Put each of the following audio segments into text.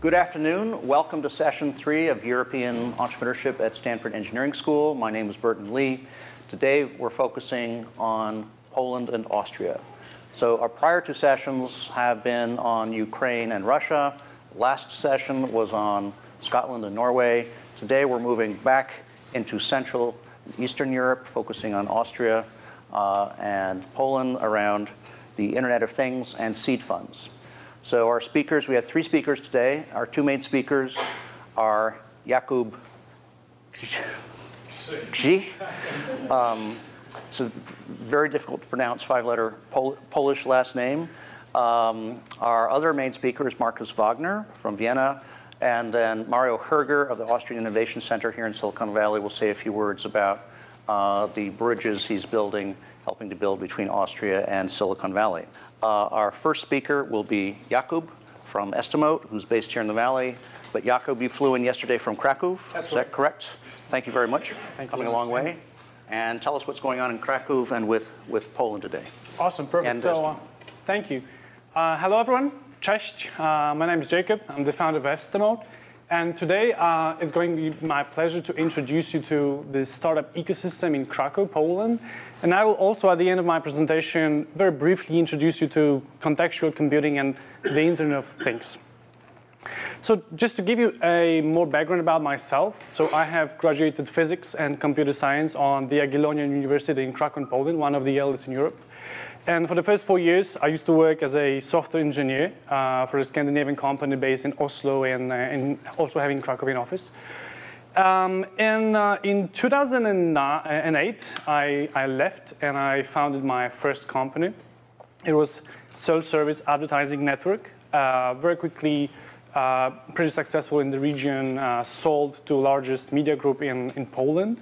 Good afternoon. Welcome to session 3 of European Entrepreneurship at Stanford Engineering School. My name is Burton Lee. Today we're focusing on Poland and Austria. So our prior 2 sessions have been on Ukraine and Russia. Last session was on Scotland and Norway. Today we're moving back into Central and Eastern Europe, focusing on Austria and Poland around the Internet of Things and seed funds. So our speakers, we have 3 speakers today. Our 2 main speakers are Jakub Krzych. It's a very difficult to pronounce 5-letter Polish last name. Our other main speaker is Markus Wagner from Vienna, and then Mario Herger of the Austrian Innovation Center here in Silicon Valley will say a few words about the bridges he's building, helping to build between Austria and Silicon Valley. Our first speaker will be Jakub from Estimote, who's based here in the Valley. But Jakub, you flew in yesterday from Krakow. Is that correct? Thank you very much for coming a long way. And tell us what's going on in Krakow and with Poland today. Awesome, perfect. So, thank you. Hello, everyone. Cześć. My name is Jakub. I'm the founder of Estimote. And today it's going to be my pleasure to introduce you to the startup ecosystem in Krakow, Poland. And I will also, at the end of my presentation, very briefly introduce you to contextual computing and the Internet of Things. So just to give you a more background about myself, so I have graduated physics and computer science on the Jagiellonian University in Krakow, Poland, one of the eldest in Europe. And for the first 4 years, I used to work as a software engineer for a Scandinavian company based in Oslo and also having Krakowian office. In 2008, I left and I founded my first company. It was self-service advertising network, very quickly pretty successful in the region, sold to the largest media group in Poland.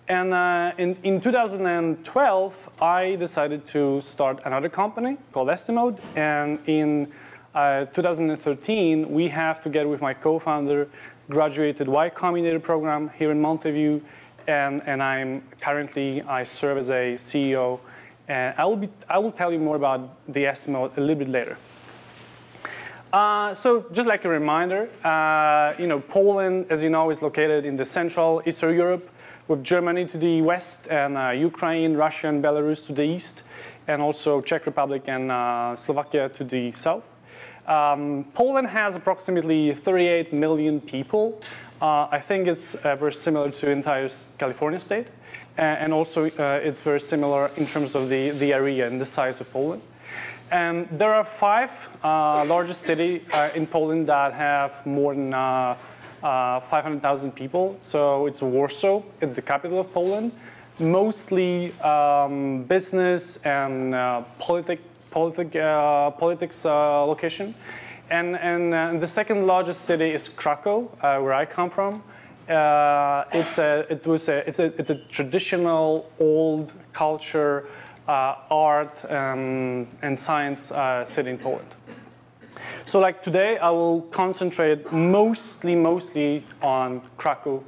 And in 2012, I decided to start another company called Estimote. And in 2013, we have, together with my co-founder, graduated Y Combinator program here in Montevideo. And I serve as a CEO. And I will tell you more about the Estimote a little bit later. So just like a reminder, Poland, as you know, is located in the Central Eastern Europe, with Germany to the west and Ukraine, Russia, and Belarus to the east, and also Czech Republic and Slovakia to the south. Poland has approximately 38 million people. I think it's very similar to the entire California state. And also it's very similar in terms of the area and the size of Poland. And there are 5 largest cities in Poland that have more than 500,000 people. So it's Warsaw, it's the capital of Poland. Mostly business and politics location. And the second largest city is Krakow, where I come from. It's a traditional old culture, art and science city in Poland. So like today, I will concentrate mostly on Krakow.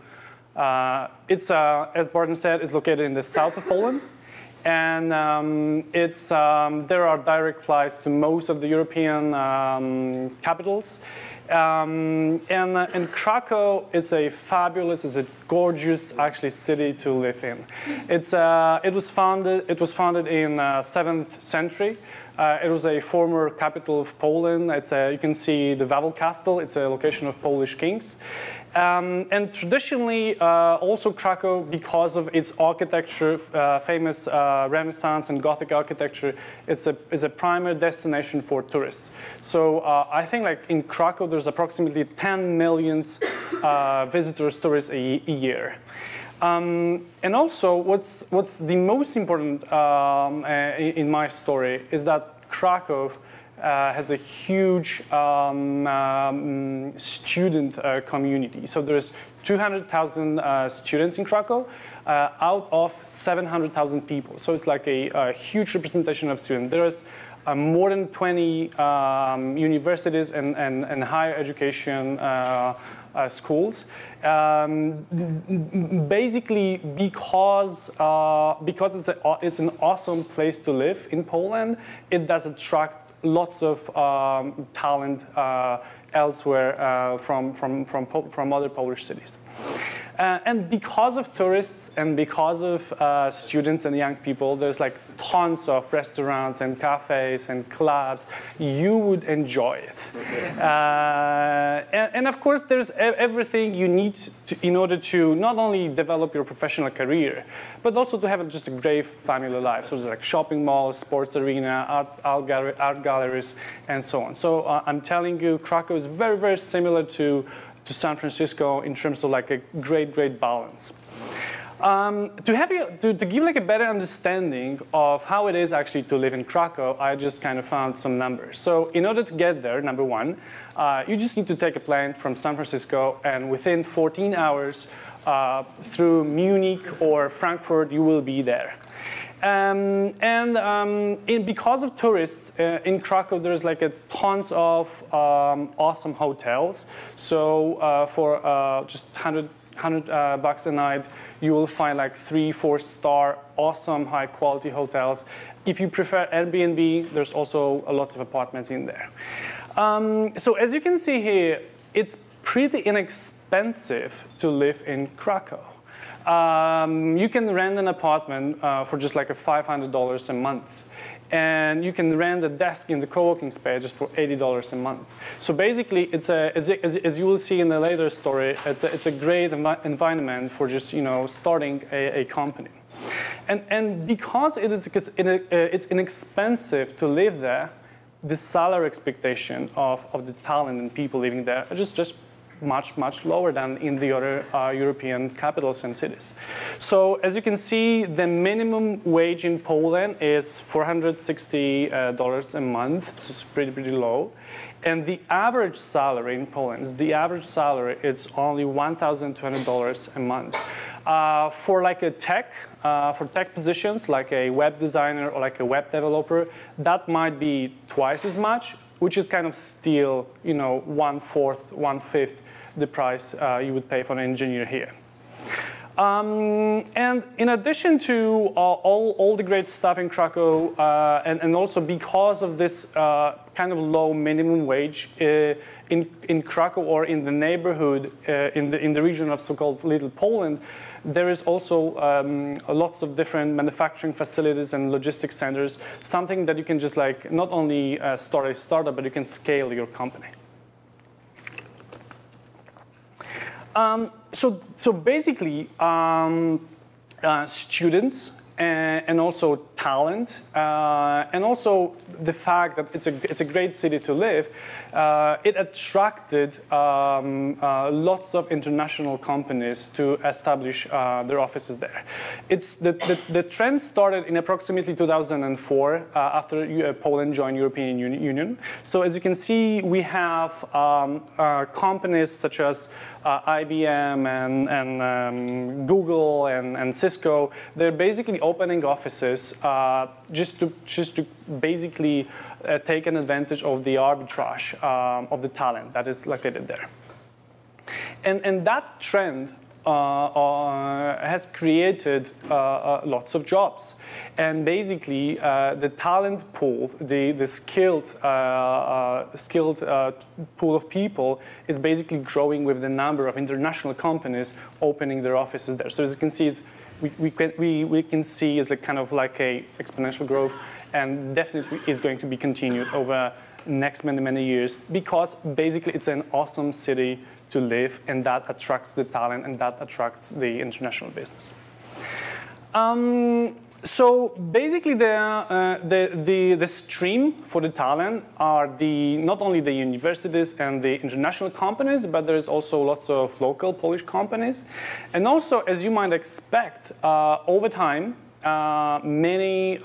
It's, as Burton said, is located in the south of Poland. And there are direct flights to most of the European capitals. And Krakow is a fabulous, is a gorgeous, actually, city to live in. It was founded in 7th century. It was a former capital of Poland. You can see the Wawel Castle. It's a location of Polish kings. And traditionally, also Krakow, because of its architecture, famous Renaissance and Gothic architecture, is a primary destination for tourists. So I think like in Krakow, there's approximately 10 million visitors, tourists a year. And also, what's the most important in my story is that Krakow has a huge student community. So there's 200,000 students in Krakow out of 700,000 people. So it's like a huge representation of students. There's more than 20 universities and higher education schools. Basically, because it's an awesome place to live in Poland, it does attract lots of talent elsewhere from other Polish cities. And because of tourists and because of students and young people, there's like tons of restaurants and cafes and clubs. You would enjoy it. And of course, there's everything you need in order to not only develop your professional career, but also to have just a great family life. So there's like shopping malls, sports arena, art galleries, and so on. So I'm telling you, Krakow is very, very similar to San Francisco in terms of like a great balance. To give like a better understanding of how it is actually to live in Krakow, I just kind of found some numbers. So in order to get there, number one, you just need to take a plane from San Francisco, and within 14 hours through Munich or Frankfurt, you will be there. Because of tourists in Krakow, there's like tons of awesome hotels. So for just $100 a night, you will find like 3-4 star awesome high quality hotels. If you prefer Airbnb, there's also lots of apartments in there. So as you can see here, it's pretty inexpensive to live in Krakow. You can rent an apartment for just like $500 a month. And you can rent a desk in the co-working space just for $80 a month. So basically, it's as you will see in the later story, it's a great environment for just starting a company. And because it's inexpensive to live there, the salary expectation of the talent and people living there are just much lower than in the other European capitals and cities. So as you can see, the minimum wage in Poland is $460 a month, so it's pretty low. And the average salary in Poland, it's only $1,200 a month. For like for tech positions, like a web designer or like a web developer, that might be twice as much, which is kind of still, 1/4, 1/5 the price you would pay for an engineer here. And in addition to all the great stuff in Krakow, and also because of this kind of low minimum wage in Krakow or in the neighborhood, in the region of so-called Little Poland, there is also lots of different manufacturing facilities and logistics centers, something that you can just like not only start a startup, but you can scale your company. So basically, students and also talent, and also the fact that it's a great city to live, it attracted lots of international companies to establish their offices there. The trend started in approximately 2004 after Poland joined European Union. So as you can see, we have companies such as IBM and Google and Cisco. They're basically opening offices just to basically take an advantage of the arbitrage of the talent that is located there. And that trend has created lots of jobs. And basically, the talent pool, the skilled pool of people is basically growing with the number of international companies opening their offices there. So as you can see, we can see it's a kind of like a exponential growth, and definitely is going to be continued over next many years, because basically it's an awesome city to live, and that attracts the talent and that attracts the international business. So basically, the stream for the talent are not only the universities and the international companies, but there's also lots of local Polish companies. And also, as you might expect, over time, many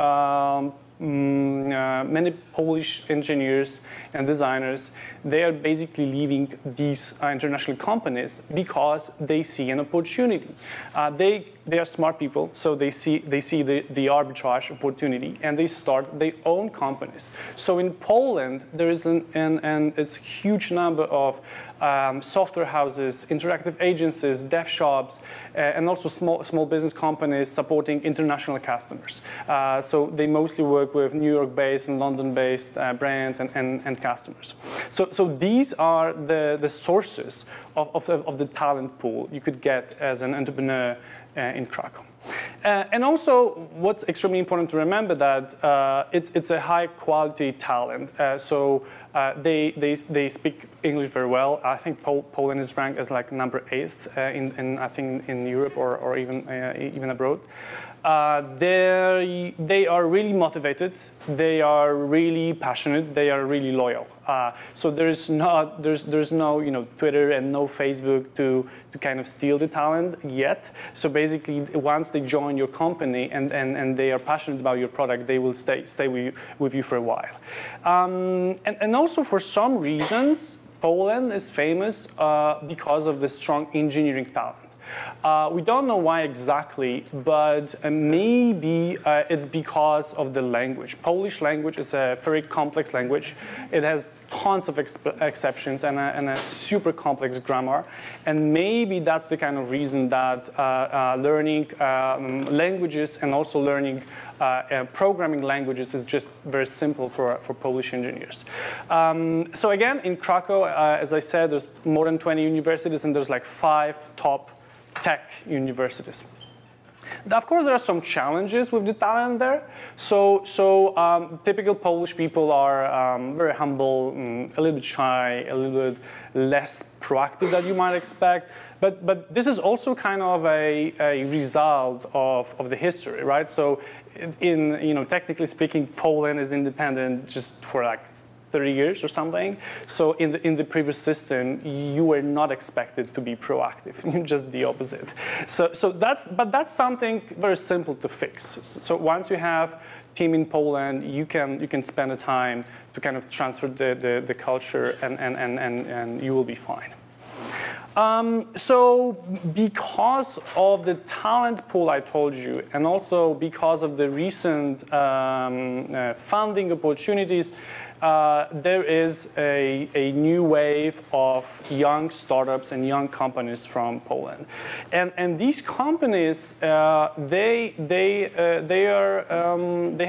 Polish engineers and designers, they are basically leaving these international companies because they see an opportunity. they are smart people, so they see the arbitrage opportunity, and they start their own companies. So in Poland, there is a huge number of software houses, interactive agencies, dev shops, and also small business companies supporting international customers. So they mostly work with New York-based and London-based brands and customers. So these are the sources of the talent pool you could get as an entrepreneur in Krakow. And also, what's extremely important to remember that it's a high-quality talent. They speak English very well. I think Poland is ranked as like number 8th I think in Europe or even abroad. They are really motivated. They are really passionate. They are really loyal. So there's no Twitter and no Facebook to kind of steal the talent yet. So basically, once they join your company and they are passionate about your product, they will stay with you for a while. And also for some reasons, Poland is famous because of the strong engineering talent. We don't know why exactly, but maybe it's because of the language. Polish language is a very complex language. It has tons of exceptions and a super complex grammar. And maybe that's the kind of reason that learning languages and also learning programming languages is just very simple for Polish engineers. So again, in Krakow, as I said, there's more than 20 universities, and there's like 5 top tech universities. Of course, there are some challenges with the talent there. So typical Polish people are very humble, a little bit shy, a little bit less proactive than you might expect. But this is also kind of a result of the history, right? So technically speaking, Poland is independent just for like 30 years or something. So in the previous system, you were not expected to be proactive, just the opposite. But that's something very simple to fix. So once you have a team in Poland, you can spend the time to kind of transfer the culture and you will be fine. So because of the talent pool I told you, and also because of the recent funding opportunities, there is a new wave of young startups and young companies from Poland, and these companies they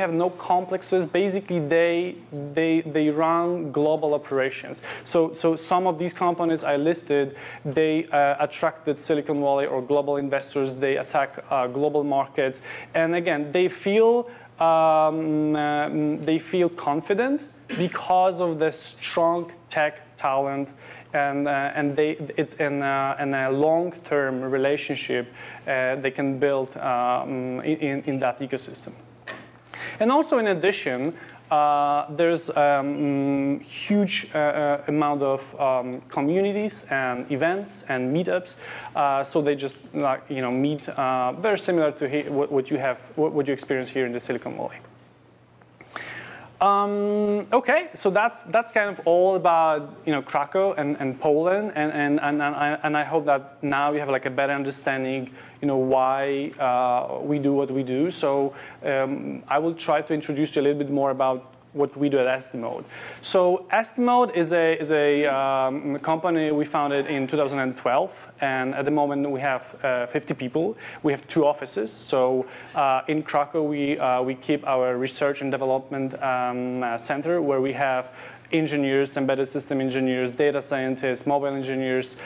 have no complexes. Basically, they run global operations. So some of these companies I listed, they attracted Silicon Valley or global investors. They attack global markets, and again, they feel confident because of the strong tech talent, and it's in a long-term relationship they can build in that ecosystem. And also, in addition, there's huge amount of communities and events and meetups. So they just meet very similar to what you experience here in the Silicon Valley. Okay, so that's kind of all about Krakow and Poland, and I hope that now you have like a better understanding why we do what we do. So I will try to introduce you a little bit more about what we do at Estimote. So Estimote is a company we founded in 2012, and at the moment we have 50 people. We have 2 offices. So in Krakow we keep our research and development center, where we have engineers, embedded system engineers, data scientists, mobile engineers,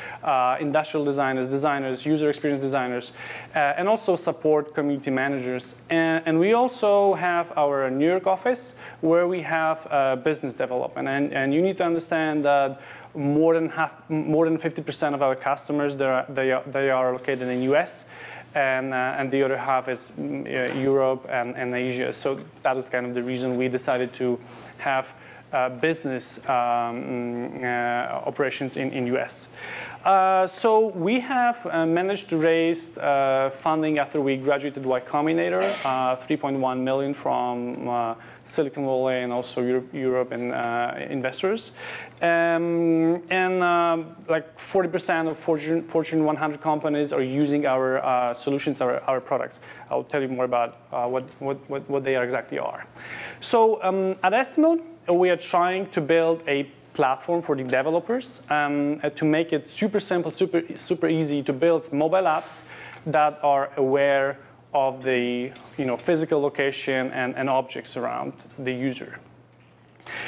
industrial designers, user experience designers, and also support community managers. And we also have our New York office, where we have business development. And you need to understand that more than 50% of our customers they are located in the US. And the other half is Europe and Asia. So that is kind of the reason we decided to have business operations in US. So we have managed to raise funding after we graduated Y Combinator, 3.1 million from Silicon Valley and also Europe and investors. And like 40% of Fortune 100 companies are using our solutions, our products. I'll tell you more about what they exactly are. So at Estimote, we are trying to build a platform for the developers to make it super simple, super easy to build mobile apps that are aware of the physical location and objects around the user.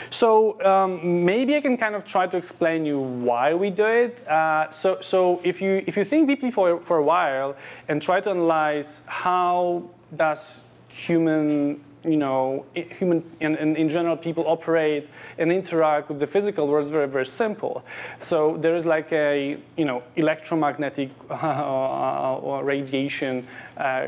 So maybe I can kind of try to explain you why we do it. So if you think deeply for a while and try to analyze how does human and in general people operate and interact with the physical world, is very, very simple. So there is like a electromagnetic or radiation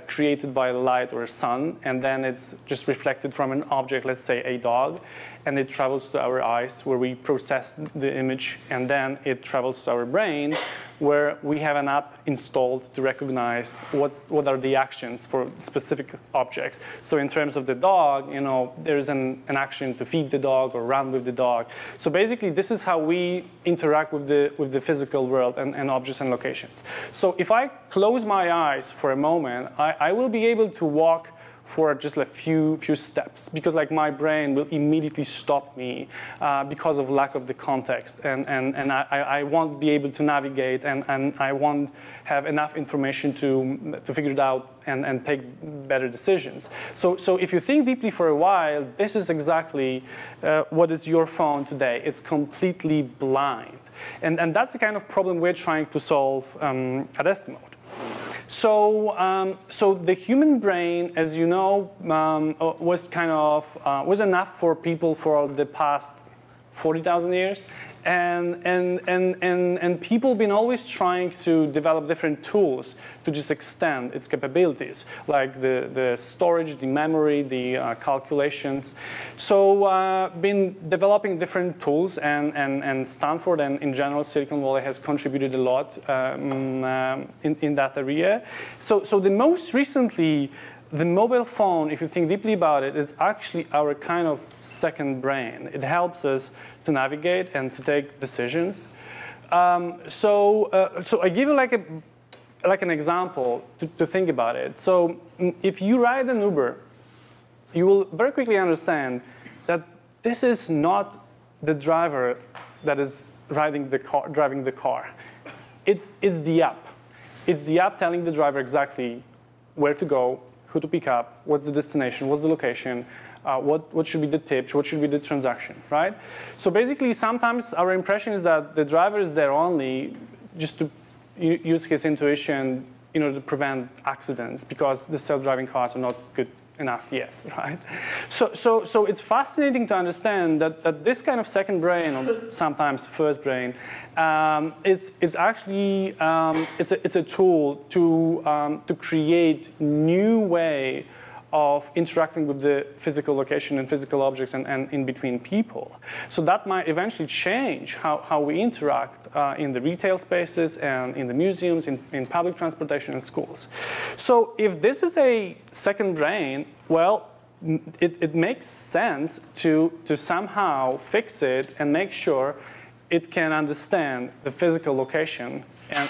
created by light or sun, and then it's just reflected from an object, let's say a dog, and it travels to our eyes where we process the image, and then it travels to our brain where we have an app installed to recognize what are the actions for specific objects. So in terms of the dog, there's an action to feed the dog or run with the dog. So basically, this is how we interact with the physical world and objects and locations. So if I close my eyes for a moment, I will be able to walk for just a few steps, because like my brain will immediately stop me because of lack of the context, and I won't be able to navigate, and I won't have enough information to figure it out and take better decisions. So if you think deeply for a while, this is exactly what is your phone today. It's completely blind, and that's the kind of problem we're trying to solve at Estimote. So the human brain, as you know, was enough for people for the past 40,000 years, and people been always trying to develop different tools to just extend its capabilities, like the storage, the memory, the calculations. So been developing different tools, and Stanford and in general Silicon Valley has contributed a lot in that area. So the most recently, the mobile phone, if you think deeply about it, is actually our kind of second brain. It helps us to navigate and to take decisions. So I give you like an example to think about it. So if you ride an Uber, you will very quickly understand that this is not the driver that is driving the car. It's the app. It's the app telling the driver exactly where to go, who to pick up, what's the destination, what's the location, what should be the tip, what should be the transaction, right? So basically, sometimes our impression is that the driver is there only just to use his intuition in order to prevent accidents, because the self-driving cars are not good enough yet, right? So it's fascinating to understand that this kind of second brain, or sometimes first brain, it's actually it's a tool to create new way of interacting with the physical location and physical objects and in between people. So that might eventually change how we interact in the retail spaces and in the museums, in public transportation and schools. So if this is a second brain, well, it makes sense to somehow fix it and make sure it can understand the physical location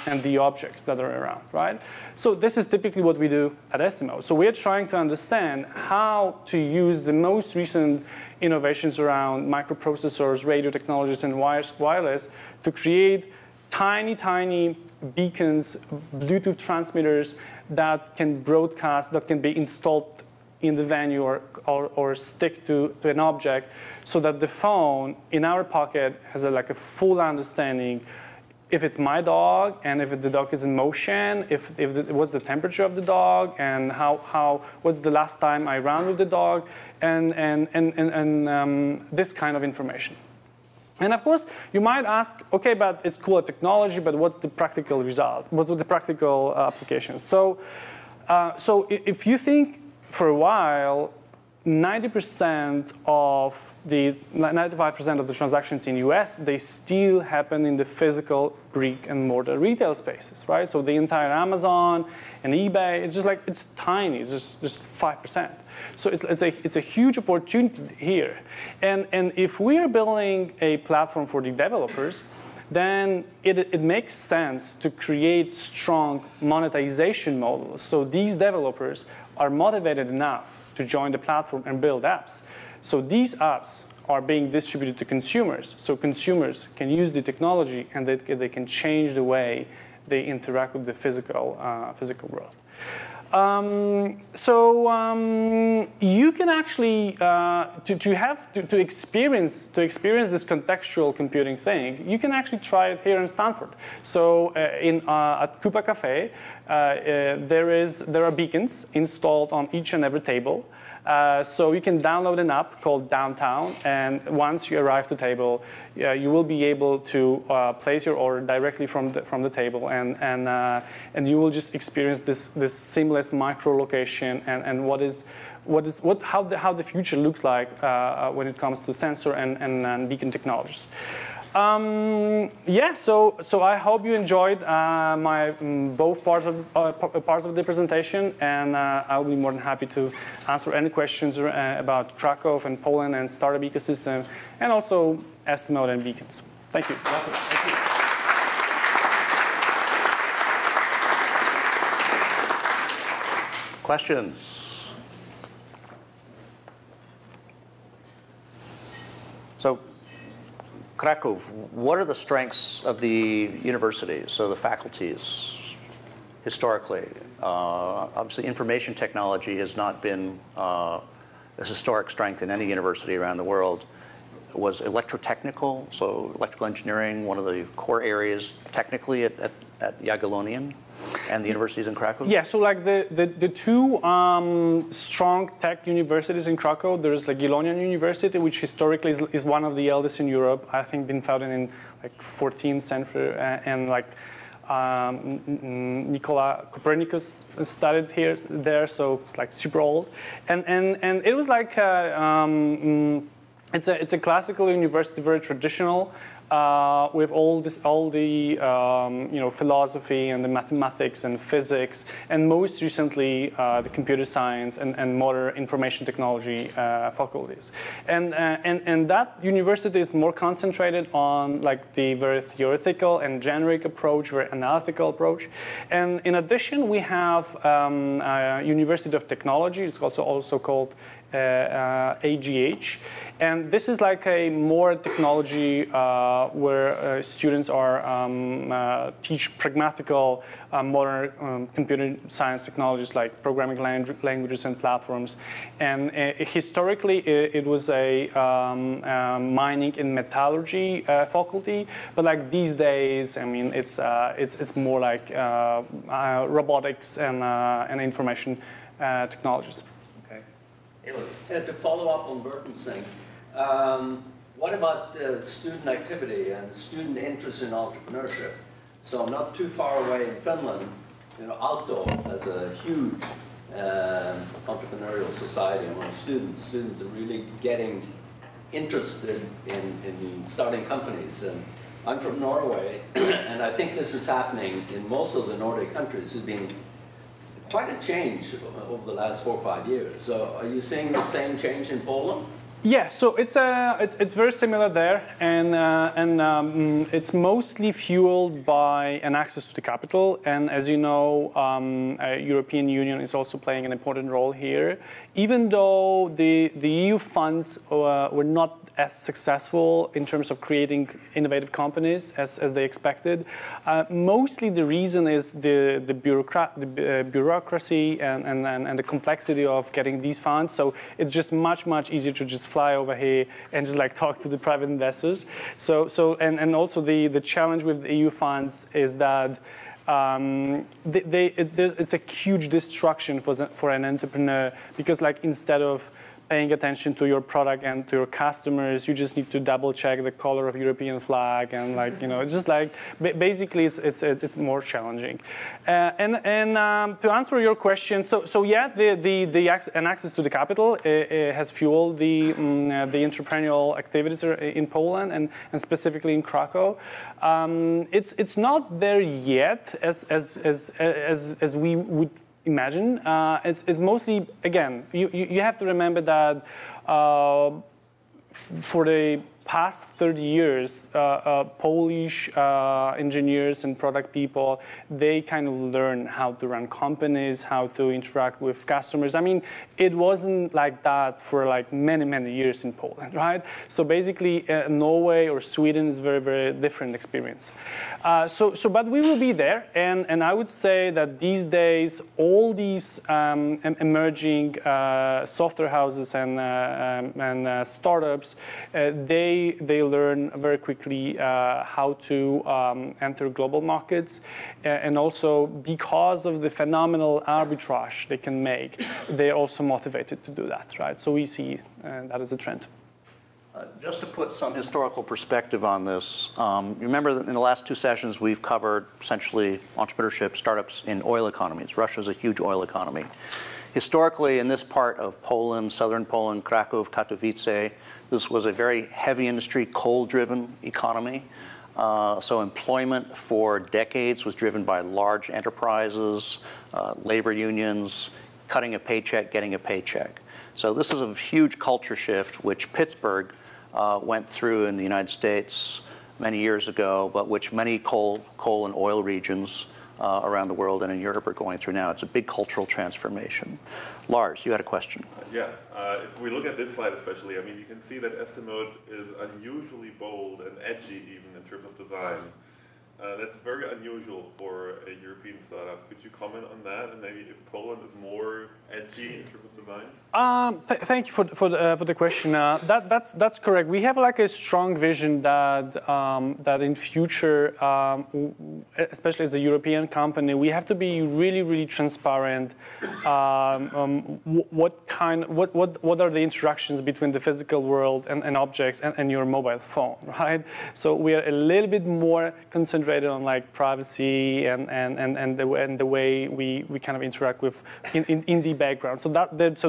and the objects that are around, right? So this is typically what we do at Estimote. So we're trying to understand how to use the most recent innovations around microprocessors, radio technologies, and wireless to create tiny, tiny beacons, Bluetooth transmitters that can broadcast, that can be installed in the venue or stick to an object, so that the phone in our pocket has like a full understanding if it's my dog, and if the dog is in motion, what's the temperature of the dog, and what's the last time I ran with the dog, and this kind of information. And of course, you might ask, okay, but it's cool technology, but what's the practical result? What's the practical applications? So if you think for a while, 95% of the transactions in US, they still happen in the physical brick and mortar retail spaces, right? So the entire Amazon and eBay, it's tiny, it's just 5%. So it's a huge opportunity here. And if we are building a platform for the developers, then it makes sense to create strong monetization models. So these developers are motivated enough to join the platform and build apps. So these apps are being distributed to consumers. So consumers can use the technology and they can change the way they interact with the physical world. You can actually, to experience this contextual computing thing, you can actually try it here in Stanford. So at Coupa Cafe, there are beacons installed on each and every table. So you can download an app called Downtown, and once you arrive to the table, you will be able to place your order directly from the table, and you will just experience this seamless micro location and how the future looks like when it comes to sensor and beacon technologies. Yeah, so I hope you enjoyed my both parts of the presentation, and I'll be more than happy to answer any questions about Krakow and Poland and startup ecosystem, and also Estimote and beacons. Thank you. Thank you. Questions? So, Krakow, what are the strengths of the university, so the faculties, historically? Obviously, information technology has not been a historic strength in any university around the world. Was electrotechnical, so electrical engineering, one of the core areas technically at Jagiellonian and the universities in Krakow? Yeah, so like the two strong tech universities in Krakow, there's like Jagiellonian University, which historically is one of the eldest in Europe. I think been founded in like 14th century, and like Nicola Copernicus studied there, so it's like super old. And it was like it's a classical university, very traditional, with all the philosophy and the mathematics and physics, and most recently the computer science and modern information technology faculties. And that university is more concentrated on like the very theoretical and generic approach, very analytical approach. And in addition, we have University of Technology. It's also called AGH. And this is like a more technology where students are teach pragmatical modern computer science technologies like programming languages and platforms. And historically, it was a mining and metallurgy faculty, but like these days, I mean, it's more like robotics and information technologies. To follow up on Burton's thing, what about student activity and student interest in entrepreneurship? So not too far away in Finland, Aalto has a huge entrepreneurial society among students. Students are really getting interested in starting companies. And I'm from Norway, and I think this is happening in most of the Nordic countries. There's been quite a change over the last 4 or 5 years. So are you seeing the same change in Poland? Yeah, so it's very similar there, and it's mostly fueled by an access to the capital. And as you know, European Union is also playing an important role here. Even though the EU funds were not as successful in terms of creating innovative companies as they expected, mostly the reason is the bureaucracy and the complexity of getting these funds. So it's just much easier to just fly over here and just like talk to the private investors. And also the challenge with the EU funds is that it's a huge distraction for an entrepreneur, because like instead of paying attention to your product and to your customers, you just need to double check the color of European flag, and like just like basically it's more challenging. And to answer your question, so yeah, an access to the capital has fueled the entrepreneurial activities in Poland and specifically in Krakow. It's not there yet as we would imagine. It's mostly, again, you have to remember that for the past 30 years, Polish engineers and product people, they kind of learn how to run companies, how to interact with customers. I mean, it wasn't like that for like many, many years in Poland, right? So basically, Norway or Sweden is a very, very different experience. But we will be there, and I would say that these days, all these emerging software houses and startups, they learn very quickly how to enter global markets, and also because of the phenomenal arbitrage they can make, they're also motivated to do that, right? So we see that as a trend. Just to put some historical perspective on this, remember that in the last 2 sessions we've covered essentially entrepreneurship, startups in oil economies. Russia's a huge oil economy. Historically, in this part of Poland, southern Poland, Krakow, Katowice, this was a very heavy industry, coal-driven economy. So employment for decades was driven by large enterprises, labor unions, cutting a paycheck, getting a paycheck. So this is a huge culture shift, which Pittsburgh went through in the United States many years ago, but which many coal and oil regions around the world and in Europe are going through now. It's a big cultural transformation. Lars, you had a question. Yeah, if we look at this slide especially, I mean, you can see that Estimote is unusually bold and edgy even in terms of design. That's very unusual for a European startup. Could you comment on that, and maybe if Poland is more edgy in terms of design? Thank you for the question. That's correct. We have like a strong vision that that in future, especially as a European company, we have to be really transparent. What are the interactions between the physical world and objects and your mobile phone, right? So we are a little bit more concentrated on like privacy and the way we kind of interact with in the background. So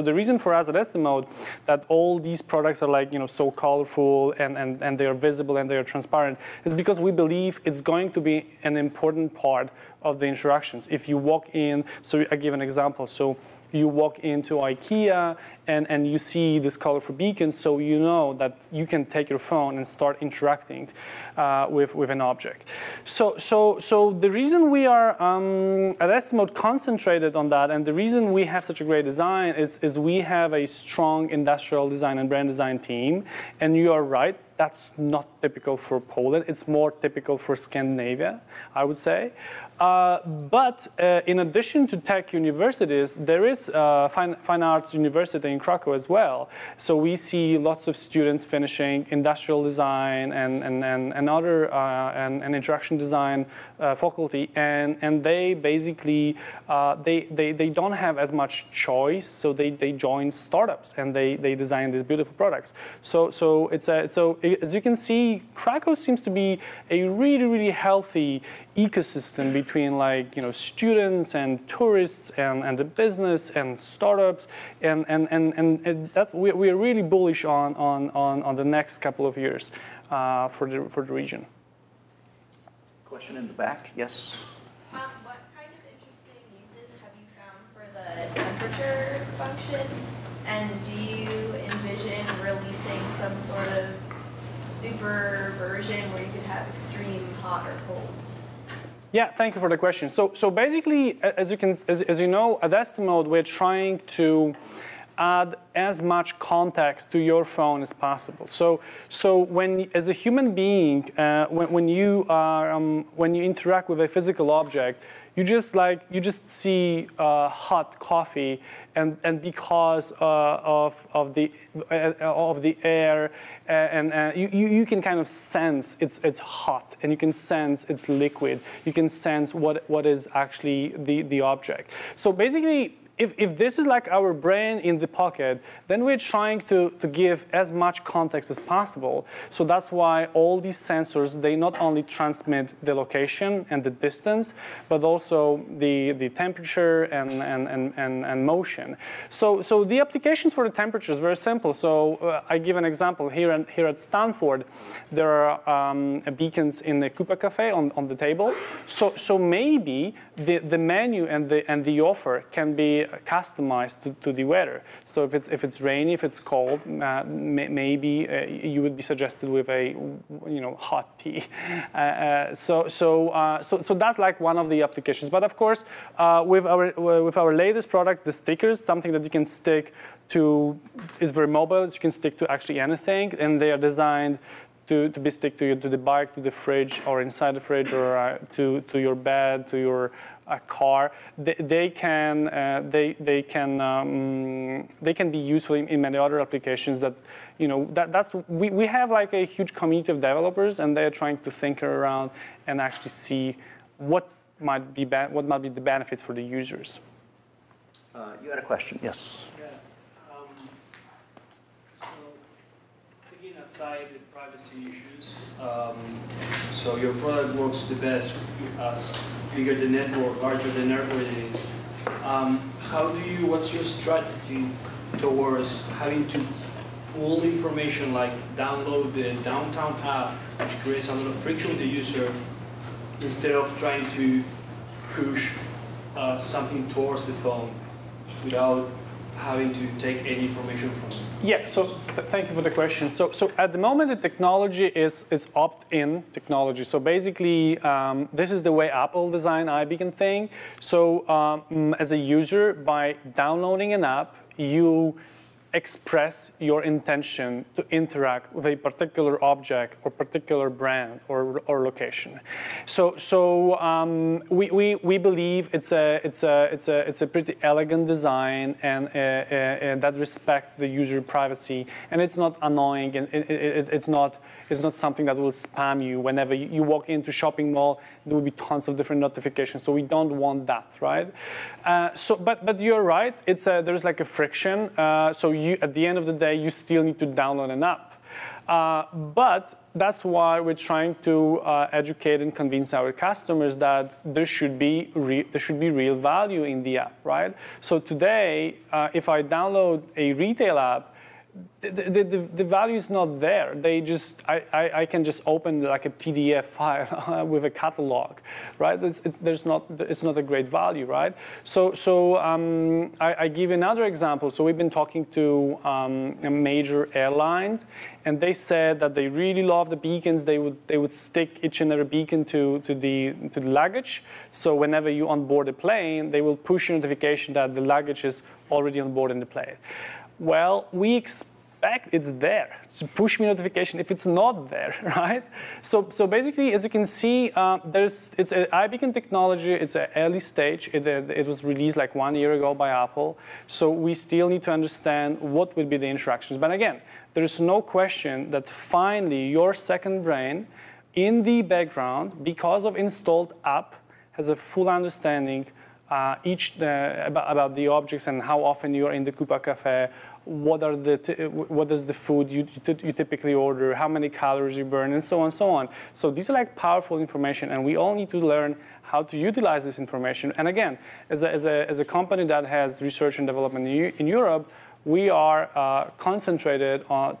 the reason for us at Estimote that all these products are like, you know, so colorful and they are visible and they are transparent is because we believe it's going to be an important part of the interactions. If you walk in, so I give an example. So you walk into IKEA and you see this colorful beacon, so you know that you can take your phone and start interacting with an object. So the reason we are at Estimote concentrated on that, and the reason we have such a great design is we have a strong industrial design and brand design team. And you are right, that's not typical for Poland. It's more typical for Scandinavia, I would say. But in addition to tech universities, there is fine arts university in Krakow as well. So we see lots of students finishing industrial design and other and interaction design faculty, and they basically they don't have as much choice. So they join startups and they design these beautiful products. So as you can see, Krakow seems to be a really healthy ecosystem between, like, you know, students and tourists and the business and startups, and that's we are really bullish on the next couple of years for the region. Question in the back, yes. What kind of interesting uses have you found for the temperature function, and do you envision releasing some sort of super version where you could have extreme hot or cold? Yeah, thank you for the question. So basically, as you know, at Estimote, we're trying to add as much context to your phone as possible. So when, as a human being, when you interact with a physical object, you just see hot coffee, and because of the air, and you can kind of sense it's hot, and you can sense it's liquid. You can sense what is actually the object. So basically, if this is like our brain in the pocket, then we're trying to give as much context as possible. So that's why all these sensors, they not only transmit the location and the distance, but also the temperature and motion. So the applications for the temperature is very simple. So I give an example here at Stanford. There are beacons in the Coupa Cafe on the table. So maybe the menu and the offer can be customized to the weather. So if it's rainy, if it's cold, maybe you would be suggested with a hot tea. So that's like one of the applications. But of course, with our latest product, the stickers, something that you can stick to is very mobile. You can stick to actually anything, and they are designed to be stick to the bike, to the fridge, or inside the fridge, or to your bed, to your car. They can be useful in many other applications. That we have like a huge community of developers, and they are trying to think around and actually see what might be the benefits for the users. You had a question, yes. Yeah. So taking aside the privacy issues, so your product works the best as bigger the network, larger the network is. What's your strategy towards having to pull information like download the downtown app, which creates a lot of friction with the user, instead of trying to push something towards the phone without having to take any information from it? Yeah, so thank you for the question. So at the moment, the technology is opt-in technology. So basically, this is the way Apple designed iBeacon thing. So as a user, by downloading an app, you express your intention to interact with a particular object or particular brand or location. So we believe it's a pretty elegant design and that respects the user privacy, and it's not annoying, and it's not something that will spam you whenever you walk into shopping mall. There will be tons of different notifications, so we don't want that, right? But you're right. There's like a friction. So at the end of the day, you still need to download an app. But that's why we're trying to educate and convince our customers that there should be real value in the app, right? So today, if I download a retail app, the value is not there. I can just open like a PDF file with a catalog, right? It's not a great value, right? So I give another example. So we've been talking to major airlines, and they said that they really love the beacons. They would stick each and every beacon to the luggage. So whenever you onboard a plane, they will push a notification that the luggage is already on board in the plane. Well, we expect it's there. It's a push me notification if it's not there, right? So basically, as you can see, it's an iBeacon technology. It's an early stage. It was released like 1 year ago by Apple. So we still need to understand what will be the interactions. But again, there is no question that finally your second brain in the background, because of installed app, has a full understanding about the objects and how often you are in the Coupa Cafe, what is the food you typically order, how many calories you burn, and so on and so on. So these are like powerful information, and we all need to learn how to utilize this information. And again, as a company that has research and development in Europe, we are concentrated on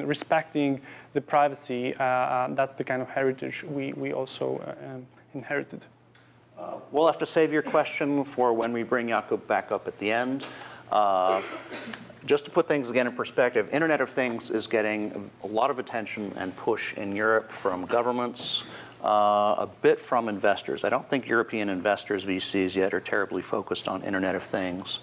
respecting the privacy. That's the kind of heritage we also inherited. We'll have to save your question for when we bring Jakub back up at the end. Just to put things again in perspective, Internet of Things is getting a lot of attention and push in Europe from governments, a bit from investors. I don't think European investors, VCs, yet are terribly focused on Internet of Things.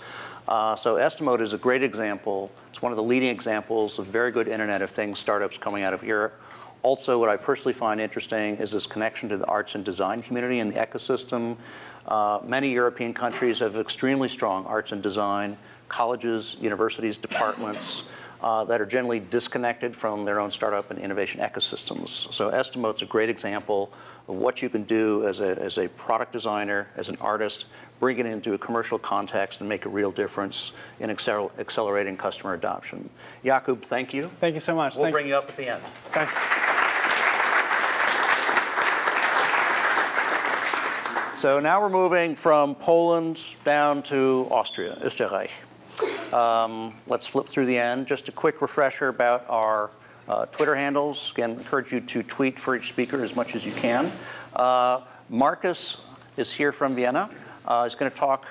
So Estimote is a great example. It's one of the leading examples of very good Internet of Things startups coming out of Europe. Also, what I personally find interesting is this connection to the arts and design community and the ecosystem. Many European countries have extremely strong arts and design, colleges, universities, departments that are generally disconnected from their own startup and innovation ecosystems. So Estimote's a great example of what you can do as a product designer, as an artist, bring it into a commercial context and make a real difference in accelerating customer adoption. Jakub, thank you. Thank you so much. We'll bring you up at the end. Thanks. So now we're moving from Poland down to Austria, Österreich. Let's flip through the end. Just a quick refresher about our Twitter handles. Again, encourage you to tweet for each speaker as much as you can. Markus is here from Vienna. is going to talk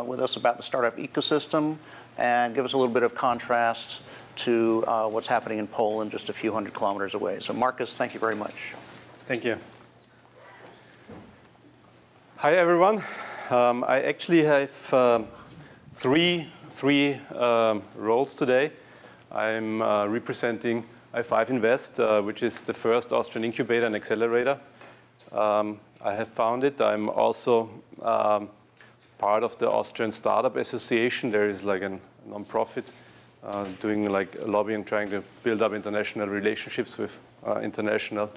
with us about the startup ecosystem and give us a little bit of contrast to what's happening in Poland just a few hundred kilometers away. So Markus, thank you very much. Thank you. Hi, everyone. I actually have three roles today. I'm representing i5invest, which is the first Austrian incubator and accelerator. I have founded. I'm also part of the Austrian Startup Association. There is like a non-profit doing like lobbying, trying to build up international relationships with international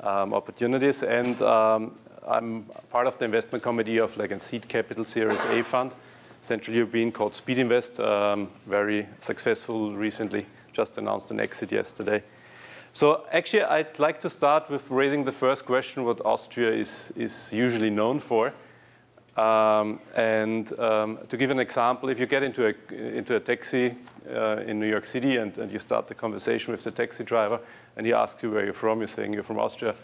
opportunities. And I'm part of the investment committee of like a seed capital Series A fund, Central European, called Speedinvest, very successful recently, just announced an exit yesterday. So actually, I'd like to start with raising the first question, what Austria is usually known for. To give an example, if you get into a taxi in New York City and you start the conversation with the taxi driver and he asks you where you're from, you're saying you're from Austria.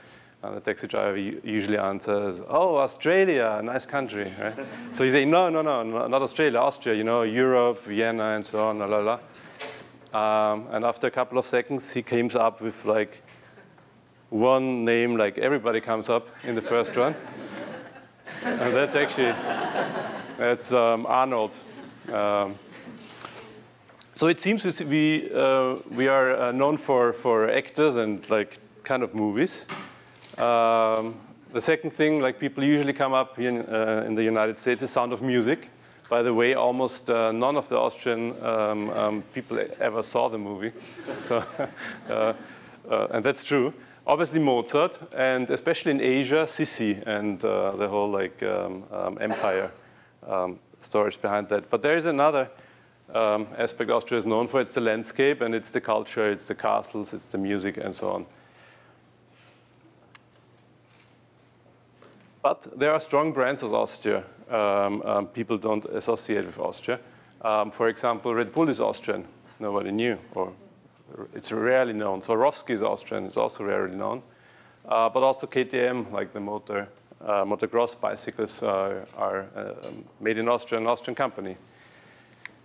And the taxi driver usually answers, "Oh, Australia, a nice country." Right? So you say, no, not Australia, Austria, you know, Europe, Vienna, and so on, la la la. And after a couple of seconds, he comes up with like one name, like everybody comes up in the first one. And that's actually, that's Arnold. So it seems we are known for actors and like kind of movies. The second thing, like people usually come up in the United States, is Sound of Music. By the way, almost none of the Austrian people ever saw the movie, so, and that's true. Obviously Mozart, and especially in Asia, Sissi, and the whole like empire stories behind that. But there is another aspect Austria is known for. It's the landscape, and it's the culture, it's the castles, it's the music, and so on. But there are strong brands of Austria. People don't associate with Austria. For example, Red Bull is Austrian. Nobody knew, or it's rarely known. Swarovski is Austrian. It's also rarely known. But also KTM, like the motocross bicycles, are made in Austria, an Austrian company.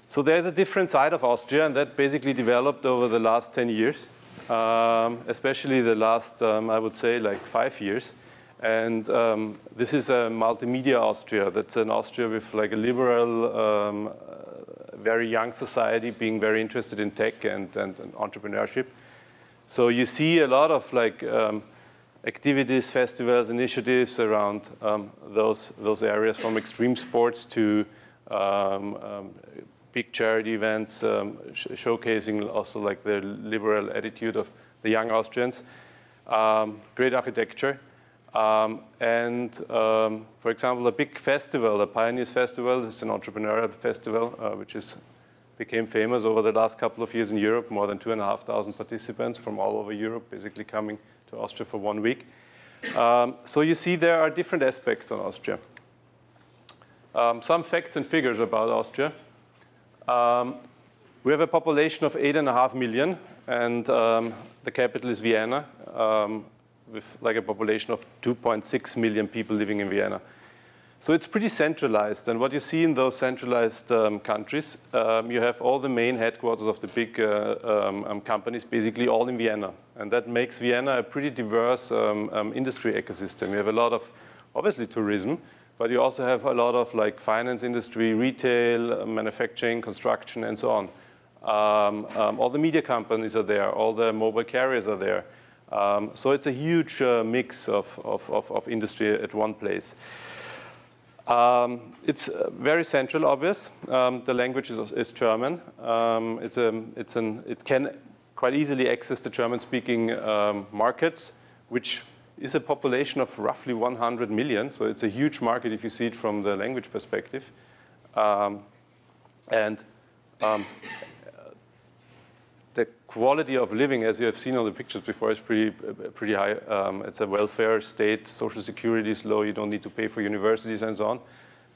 So there's a different side of Austria, and that basically developed over the last 10 years, especially the last, I would say, like 5 years. And this is a multimedia Austria. That's an Austria with like a liberal, very young society being very interested in tech and entrepreneurship. So you see a lot of like activities, festivals, initiatives around those areas, from extreme sports to big charity events, showcasing also like the liberal attitude of the young Austrians. Great architecture. For example, a big festival, the Pioneers Festival, is an entrepreneurial festival, which became famous over the last couple of years in Europe. More than 2,500 participants from all over Europe, basically coming to Austria for 1 week. So you see there are different aspects on Austria. Some facts and figures about Austria. We have a population of 8.5 million, and the capital is Vienna, with like a population of 2.6 million people living in Vienna. So it's pretty centralized. And what you see in those centralized countries, you have all the main headquarters of the big companies basically all in Vienna. And that makes Vienna a pretty diverse industry ecosystem. You have a lot of, obviously, tourism, but you also have a lot of like finance industry, retail, manufacturing, construction, and so on. All the media companies are there. All the mobile carriers are there. So it's a huge mix of industry at one place. It's very central, obvious. The language is German. It can quite easily access the German-speaking markets, which is a population of roughly 100 million. So it's a huge market if you see it from the language perspective. The quality of living, as you have seen on the pictures before, is pretty high. It's a welfare state, social security is low, you don't need to pay for universities and so on.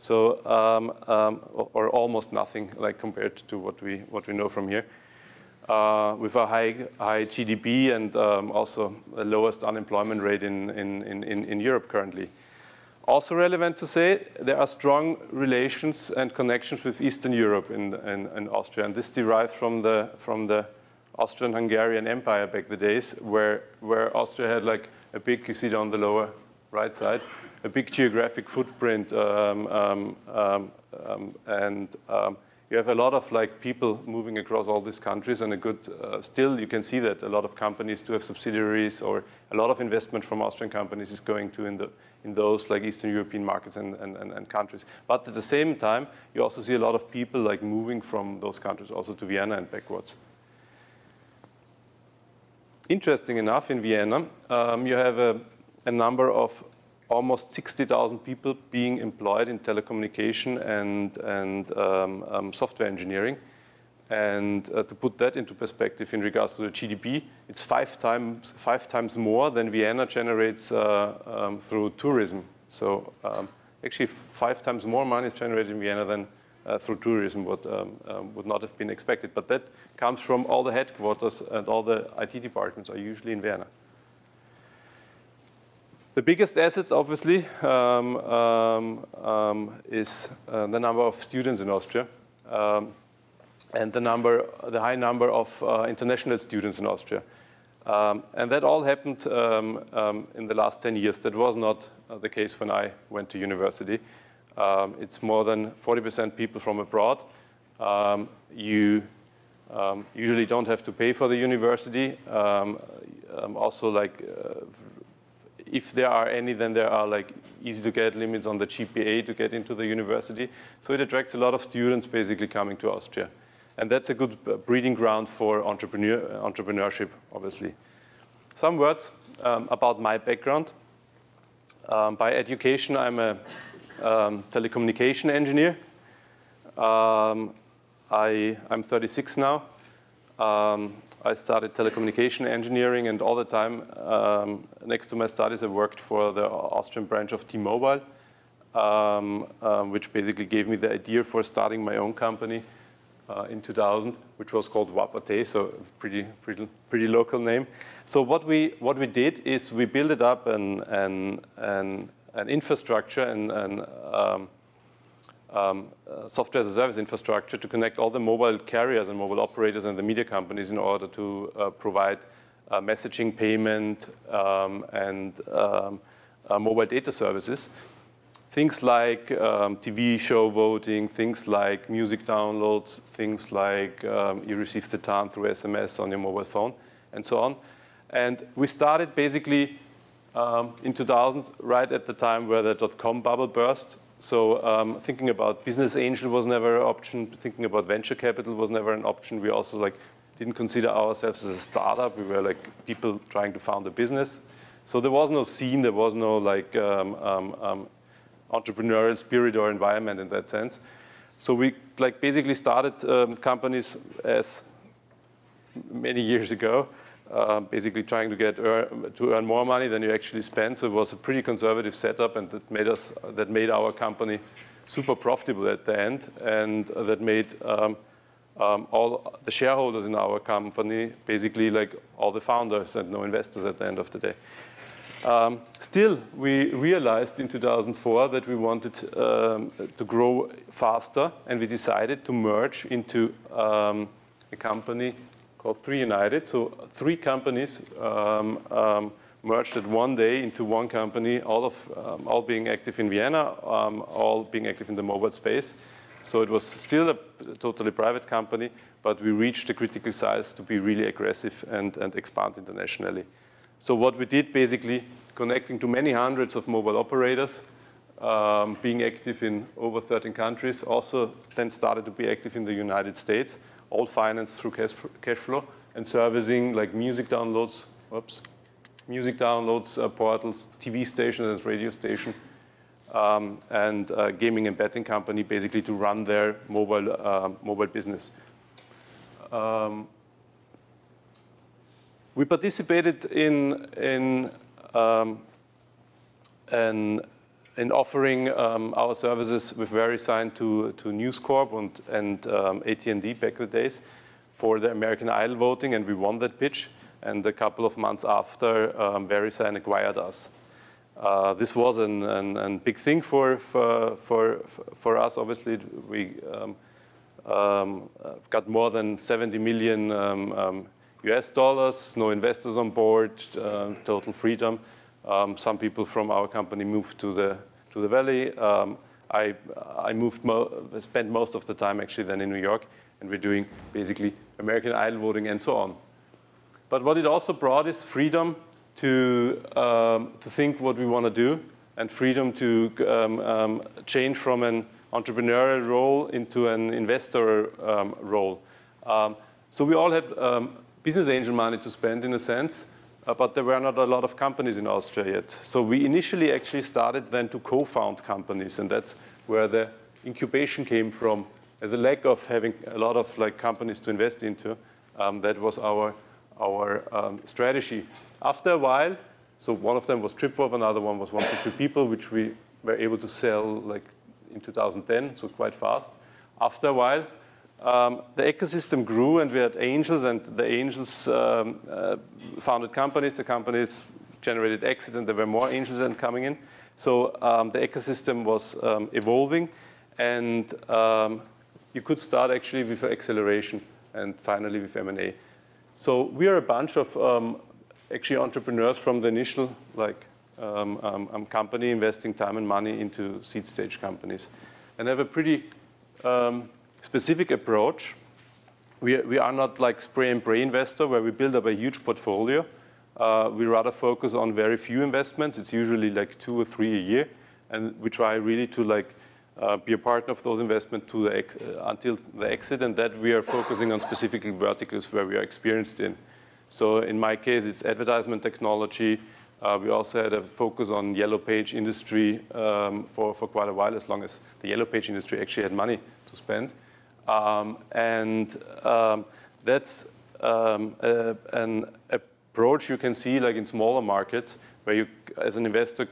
So, or almost nothing, like compared to what we know from here. With a high GDP and also the lowest unemployment rate in Europe currently. Also relevant to say, there are strong relations and connections with Eastern Europe in Austria, and this derives from the Austrian-Hungarian Empire back in the days, where Austria had like a big, you see it on the lower right side, a big geographic footprint, and you have a lot of like people moving across all these countries, and a good, still you can see that a lot of companies do have subsidiaries, or a lot of investment from Austrian companies is going to in those like Eastern European markets and countries. But at the same time, you also see a lot of people like moving from those countries also to Vienna and backwards. Interesting enough, in Vienna, you have a number of almost 60,000 people being employed in telecommunication and software engineering. And to put that into perspective in regards to the GDP, it's five times more than Vienna generates through tourism. So actually 5 times more money is generated in Vienna than through tourism, what would not have been expected. But that comes from all the headquarters, and all the IT departments are usually in Vienna. The biggest asset, obviously, is the number of students in Austria, and the high number of international students in Austria. And that all happened in the last 10 years. That was not the case when I went to university. It's more than 40% people from abroad. You usually don't have to pay for the university. Also, like, if there are any, then there are like easy to get limits on the GPA to get into the university. So it attracts a lot of students basically coming to Austria. And that's a good breeding ground for entrepreneurship, obviously. Some words about my background. By education, I'm a telecommunication engineer. I'm 36 now. I started telecommunication engineering, and all the time, next to my studies, I worked for the Austrian branch of T-Mobile, which basically gave me the idea for starting my own company in 2000, which was called Wapate, so pretty local name. So what we did is we built up an infrastructure and software as a service infrastructure to connect all the mobile carriers and mobile operators and the media companies in order to provide messaging, payment, and mobile data services. Things like TV show voting, things like music downloads, things like you receive the time through SMS on your mobile phone, and so on. And we started basically in 2000, right at the time where the .com bubble burst. So thinking about business angel was never an option. Thinking about venture capital was never an option. We also like didn't consider ourselves as a startup. We were like people trying to found a business. So there was no scene. There was no like entrepreneurial spirit or environment in that sense. So we like basically started companies as many years ago, basically trying to earn more money than you actually spend. So it was a pretty conservative setup, and that made our company super profitable at the end, and that made all the shareholders in our company basically like all the founders and no investors at the end of the day. Still, we realized in 2004 that we wanted to grow faster, and we decided to merge into a company called 3 United. So 3 companies merged at one day into one company, all being active in Vienna, all being active in the mobile space. So it was still a totally private company, but we reached a critical size to be really aggressive and expand internationally. So what we did basically, connecting to many hundreds of mobile operators, being active in over 13 countries, also then started to be active in the United States, all financed through cash flow, and servicing like music downloads, portals, TV stations and radio station, and gaming and betting company basically to run their mobile business. We participated in offering our services with Verisign to News Corp and AT&T back in the days for the American Idol voting, and we won that pitch. And a couple of months after, Verisign acquired us. This was a big thing for us. Obviously, we got more than 70 million US dollars, no investors on board, total freedom. Some people from our company moved to the valley. I spent most of the time actually then in New York, and we're doing basically American Idol voting and so on. But what it also brought is freedom to think what we want to do, and freedom to change from an entrepreneurial role into an investor role. So we all had business angel money to spend in a sense, but there were not a lot of companies in Austria yet. So we initially actually started then to co-found companies, and that's where the incubation came from. As a lack of having a lot of companies to invest into, that was our strategy. After a while, so one of them was Tripwolf, another one was 1 to 3 People, which we were able to sell in 2010, so quite fast. After a while, the ecosystem grew, and we had angels, and the angels founded companies. The companies generated exits, and there were more angels then coming in. So the ecosystem was evolving, and you could start actually with acceleration and finally with M&A. So we are a bunch of actually entrepreneurs from the initial company investing time and money into seed stage companies, and have a pretty specific approach. We are not like spray and pray investor where we build up a huge portfolio. We rather focus on very few investments. It's usually like 2 or 3 a year, and we try really to be a partner of those investments until the exit, and that we are focusing on specific verticals where we are experienced in. So in my case, it's advertisement technology. We also had a focus on yellow page industry for quite a while, as long as the yellow page industry actually had money to spend. That's an approach you can see in smaller markets where you, as an investor,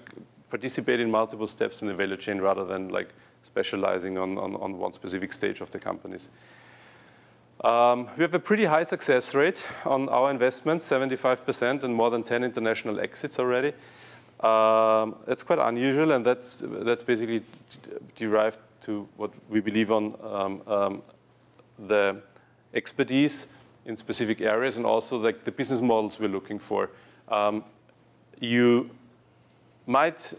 participate in multiple steps in the value chain rather than specializing on one specific stage of the companies. We have a pretty high success rate on our investments, 75%, and more than 10 international exits already. That's quite unusual, and that's basically derived to what we believe on the expertise in specific areas, and also the business models we're looking for. You might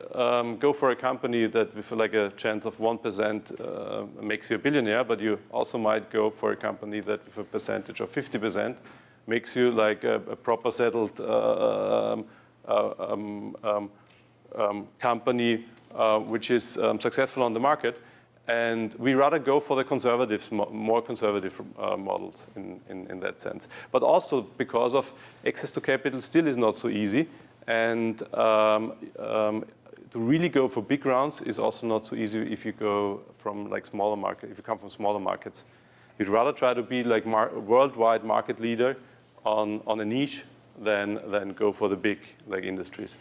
go for a company that with a chance of 1% makes you a billionaire, but you also might go for a company that with a percentage of 50% makes you a proper settled company which is successful on the market. And we rather go for the conservatives, more conservative models in that sense. But also because of access to capital still is not so easy. And to really go for big rounds is also not so easy if you go from smaller market. If you come from smaller markets, you'd rather try to be worldwide market leader on a niche than go for the big industries.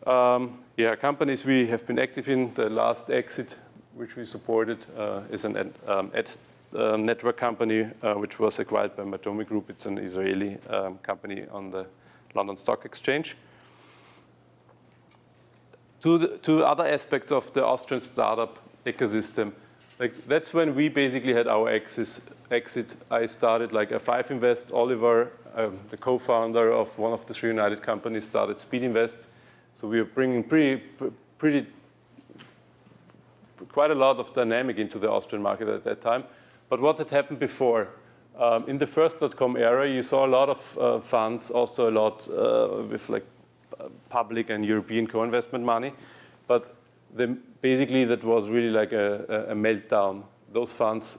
Companies we have been active in. The last exit which we supported is an ad network company which was acquired by Matomi Group. It's an Israeli company on the London Stock Exchange. To other aspects of the Austrian startup ecosystem, that's when we basically had our exit. I started i5invest. Oliver, the co-founder of one of the 3 United companies, started Speedinvest. So we are bringing quite a lot of dynamic into the Austrian market at that time. But what had happened before? In the first .com era, you saw a lot of funds, also a lot with public and European co-investment money. But basically, that was really a meltdown. Those funds,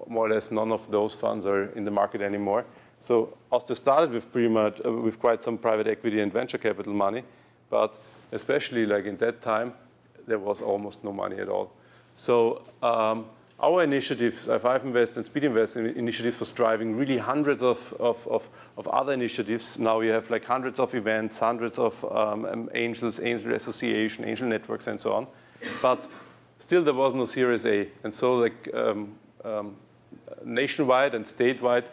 more or less, none of those funds are in the market anymore. So Austria started with pretty much with quite some private equity and venture capital money, but especially in that time, there was almost no money at all. So our initiatives, i5invest and Speedinvest initiatives, was driving really hundreds of other initiatives. Now we have hundreds of events, hundreds of angels, angel association, angel networks, and so on. But still, there was no Series A, and so nationwide and statewide,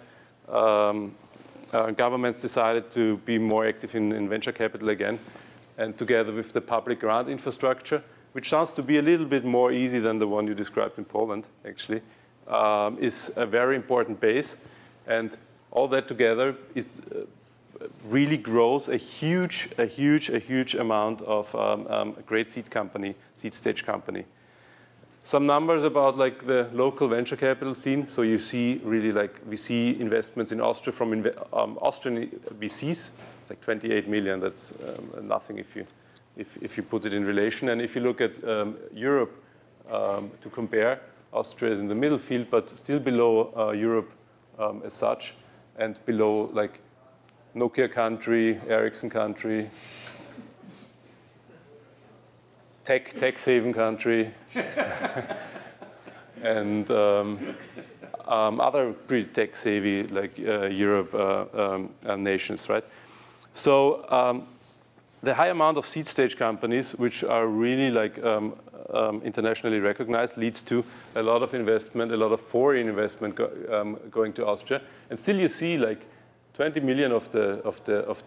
governments decided to be more active in venture capital again. and together with the public grant infrastructure, which sounds to be a little bit more easy than the one you described in Poland, actually, is a very important base. And all that together is really grows a huge amount of a great seed stage company. Some numbers about like the local venture capital scene. So you see really like we see investments in Austria from Austrian VCs. It's like 28 million. That's nothing if you put it in relation. And if you look at Europe to compare, Austria is in the middle field, but still below Europe as such, and below like Nokia country, Ericsson country, tax haven country, and other pretty tech savvy like Europe nations, right? So the high amount of seed stage companies, which are really like internationally recognized, leads to a lot of investment, a lot of foreign investment going to Austria, and still you see like 20 million of the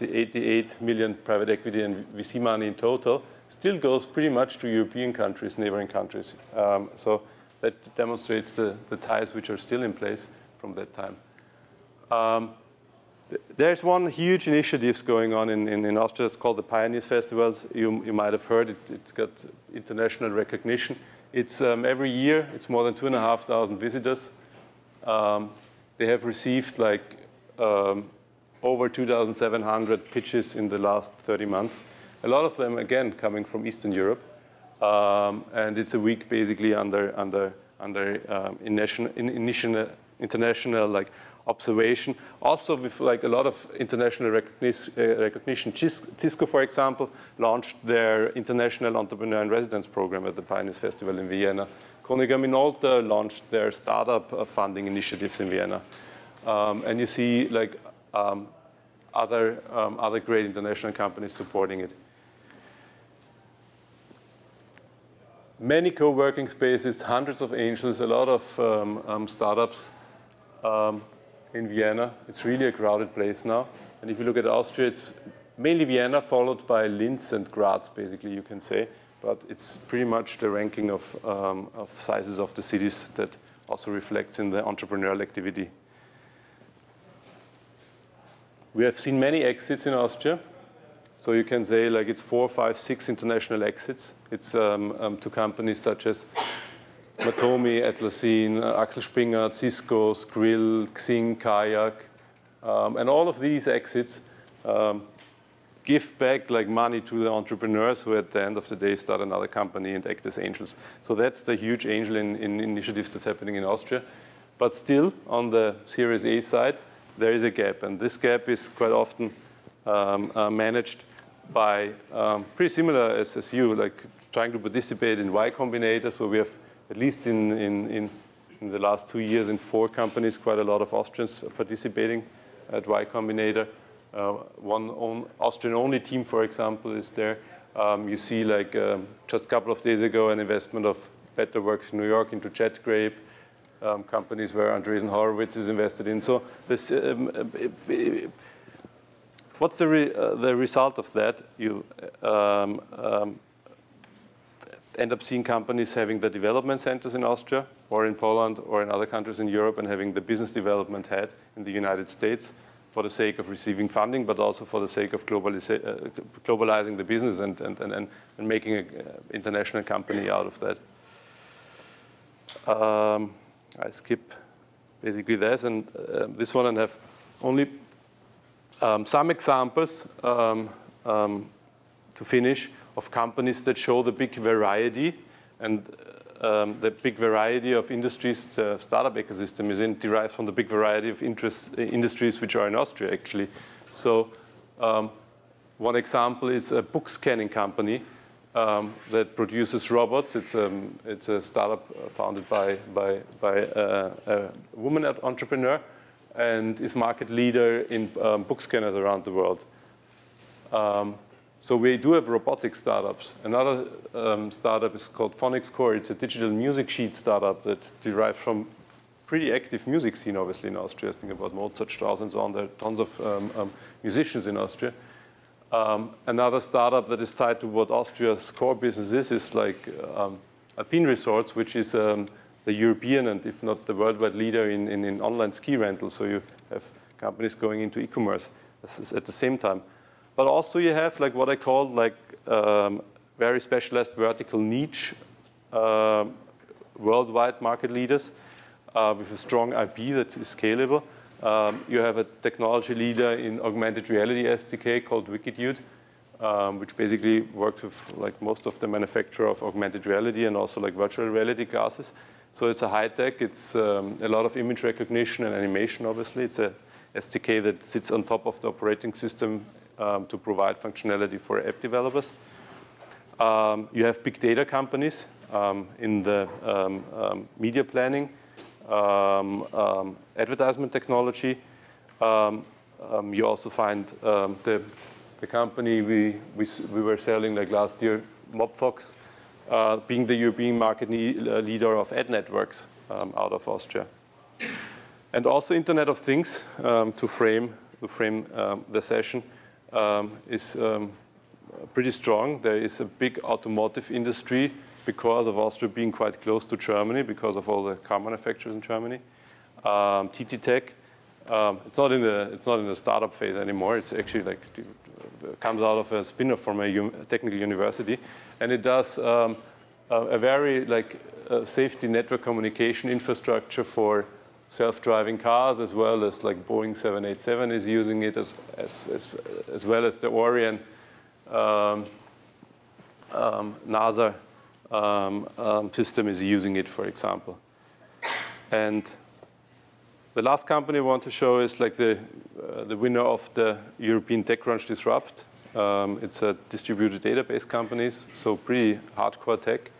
88 million private equity and VC money in total still goes pretty much to European countries, neighboring countries. So that demonstrates the ties which are still in place from that time. There's one huge initiative going on in Austria. It's called the Pioneers Festivals. You might have heard it. It got international recognition. It's every year. It's more than 2,500 visitors. They have received like over 2,700 pitches in the last 30 months. A lot of them, again, coming from Eastern Europe. And it's a week basically under international like observation. Also with like a lot of international recognition. Cisco, for example, launched their International Entrepreneur in Residence program at the Pioneers Festival in Vienna. Konica Minolta launched their startup funding initiatives in Vienna. And you see like other great international companies supporting it. Many co-working spaces, hundreds of angels, a lot of startups in Vienna. It's really a crowded place now. And if you look at Austria, it's mainly Vienna, followed by Linz and Graz, basically, you can say. But it's pretty much the ranking of sizes of the cities that also reflects in the entrepreneurial activity. We have seen many exits in Austria. So you can say like it's 4, 5, 6 international exits. It's to companies such as Matomi, Atlassian, Axel Springer, Cisco, Skrill, Krzych, Kayak. And all of these exits give back like money to the entrepreneurs who at the end of the day start another company and act as angels. So that's the huge angel in initiatives that's happening in Austria. But still, on the Series A side, there is a gap. And this gap is quite often managed by pretty similar as you, like trying to participate in Y Combinator. So we have, at least in the last 2 years, in 4 companies, quite a lot of Austrians participating at Y Combinator. One Austrian-only team, for example, is there. You see, like just a couple of days ago, an investment of Better Works in New York into JetGrape, companies where Andreessen Horowitz is invested in. So this, what's the result of that? You end up seeing companies having the development centers in Austria or in Poland or in other countries in Europe and having the business development head in the United States for the sake of receiving funding, but also for the sake of globalizing the business and making an international company out of that. I skip basically this and this one, and have only some examples to finish of companies that show the big variety and the big variety of industries the startup ecosystem is in derives from the big variety of industries which are in Austria, actually. So one example is a book scanning company that produces robots. It's a startup founded by a woman entrepreneur and is market leader in book scanners around the world. So we do have robotic startups. Another startup is called Phonics Core. It's a digital music sheet startup that derives from pretty active music scene, obviously, in Austria. Think about Mozart, Strauss, and so on. There are tons of musicians in Austria. Another startup that is tied to what Austria's core business is like Alpine Resorts, which is the European and if not the worldwide leader in online ski rental. So you have companies going into e-commerce at the same time. But also you have like what I call like very specialized vertical niche worldwide market leaders with a strong IP that is scalable. You have a technology leader in augmented reality SDK called Wikitude, which basically works with like most of the manufacturer of augmented reality and also like virtual reality glasses. So it's a high tech. It's a lot of image recognition and animation. Obviously, it's a SDK that sits on top of the operating system to provide functionality for app developers. You have big data companies in the media planning, advertisement technology. You also find the company we were selling like last year, Mobfox, being the European market leader of ad networks out of Austria. And also Internet of Things, to frame the session, is pretty strong. There is a big automotive industry because of Austria being quite close to Germany, because of all the car manufacturers in Germany. hitech, it's not in the startup phase anymore. It's actually like comes out of a spin-off from a technical university, and it does a very like safety network communication infrastructure for self-driving cars, as well as like Boeing 787 is using it, as well as the Orion NASA system is using it, for example. And the last company I want to show is like the winner of the European TechCrunch Disrupt. It's a distributed database company, so pretty hardcore tech.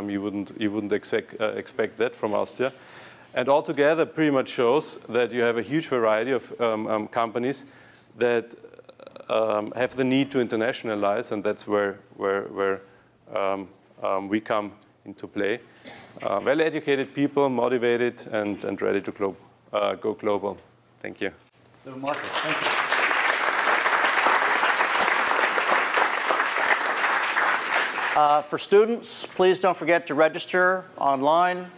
You wouldn't expect that from Austria. And altogether, pretty much shows that you have a huge variety of companies that have the need to internationalize, and that's where we come into play. Well-educated people, motivated, and ready to go global. Thank you. So Markus, thank you. For students, please don't forget to register online.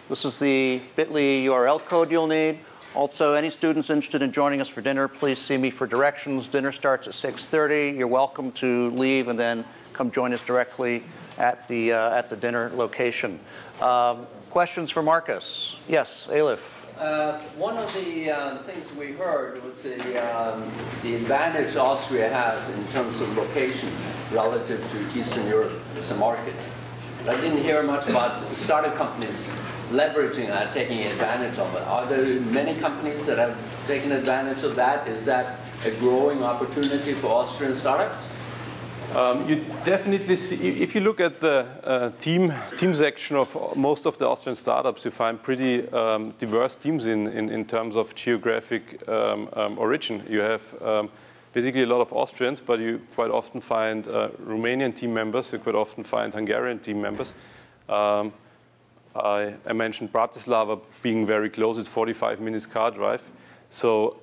This is the bit.ly URL code you'll need. Also, any students interested in joining us for dinner, please see me for directions. Dinner starts at 6:30. You're welcome to leave and then come join us directly at the dinner location. Questions for Markus? Yes, Elif. One of the things we heard was the advantage Austria has in terms of location relative to Eastern Europe as a market. But I didn't hear much about startup companies leveraging that, taking advantage of it. Are there many companies that have taken advantage of that? Is that a growing opportunity for Austrian startups? You definitely see, if you look at the team section of most of the Austrian startups, you find pretty diverse teams in terms of geographic origin. You have basically a lot of Austrians, but you quite often find Romanian team members. You quite often find Hungarian team members. I mentioned Bratislava being very close. It's 45 minutes car drive. So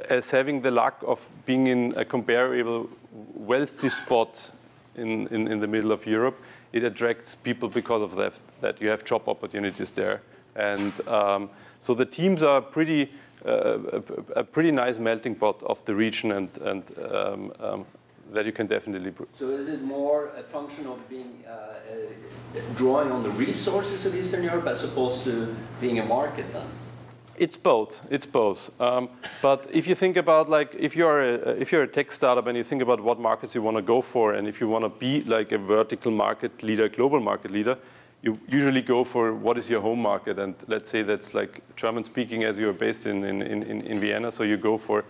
as having the luck of being in a comparable wealthy spot in the middle of Europe, it attracts people because of that you have job opportunities there. And so the teams are a pretty nice melting pot of the region, and that you can definitely put. So is it more a function of being drawing on the resources of Eastern Europe as opposed to being a market then? It's both. It's both. But if you think about like if you're a tech startup and you think about what markets you want to go for, and if you want to be like a vertical market leader, global market leader, you usually go for what is your home market. And let's say that's like German speaking, as you're based in Vienna, so you go for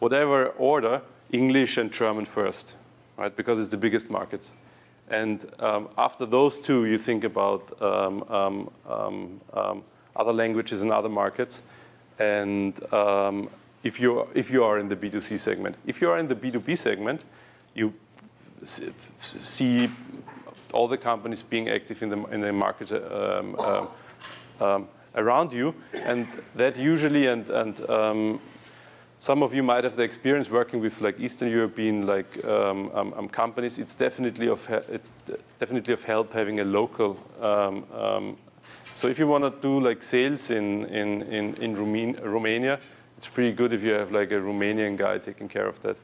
whatever order, English and German first, right? Because it's the biggest market. And after those two, you think about other languages and other markets. And if you are in the B2C segment. If you are in the B2B segment, you see all the companies being active in the market around you. And that usually, some of you might have the experience working with like Eastern European like companies. It's definitely of help having a local. So if you want to do like sales in Romania, it's pretty good if you have like a Romanian guy taking care of that.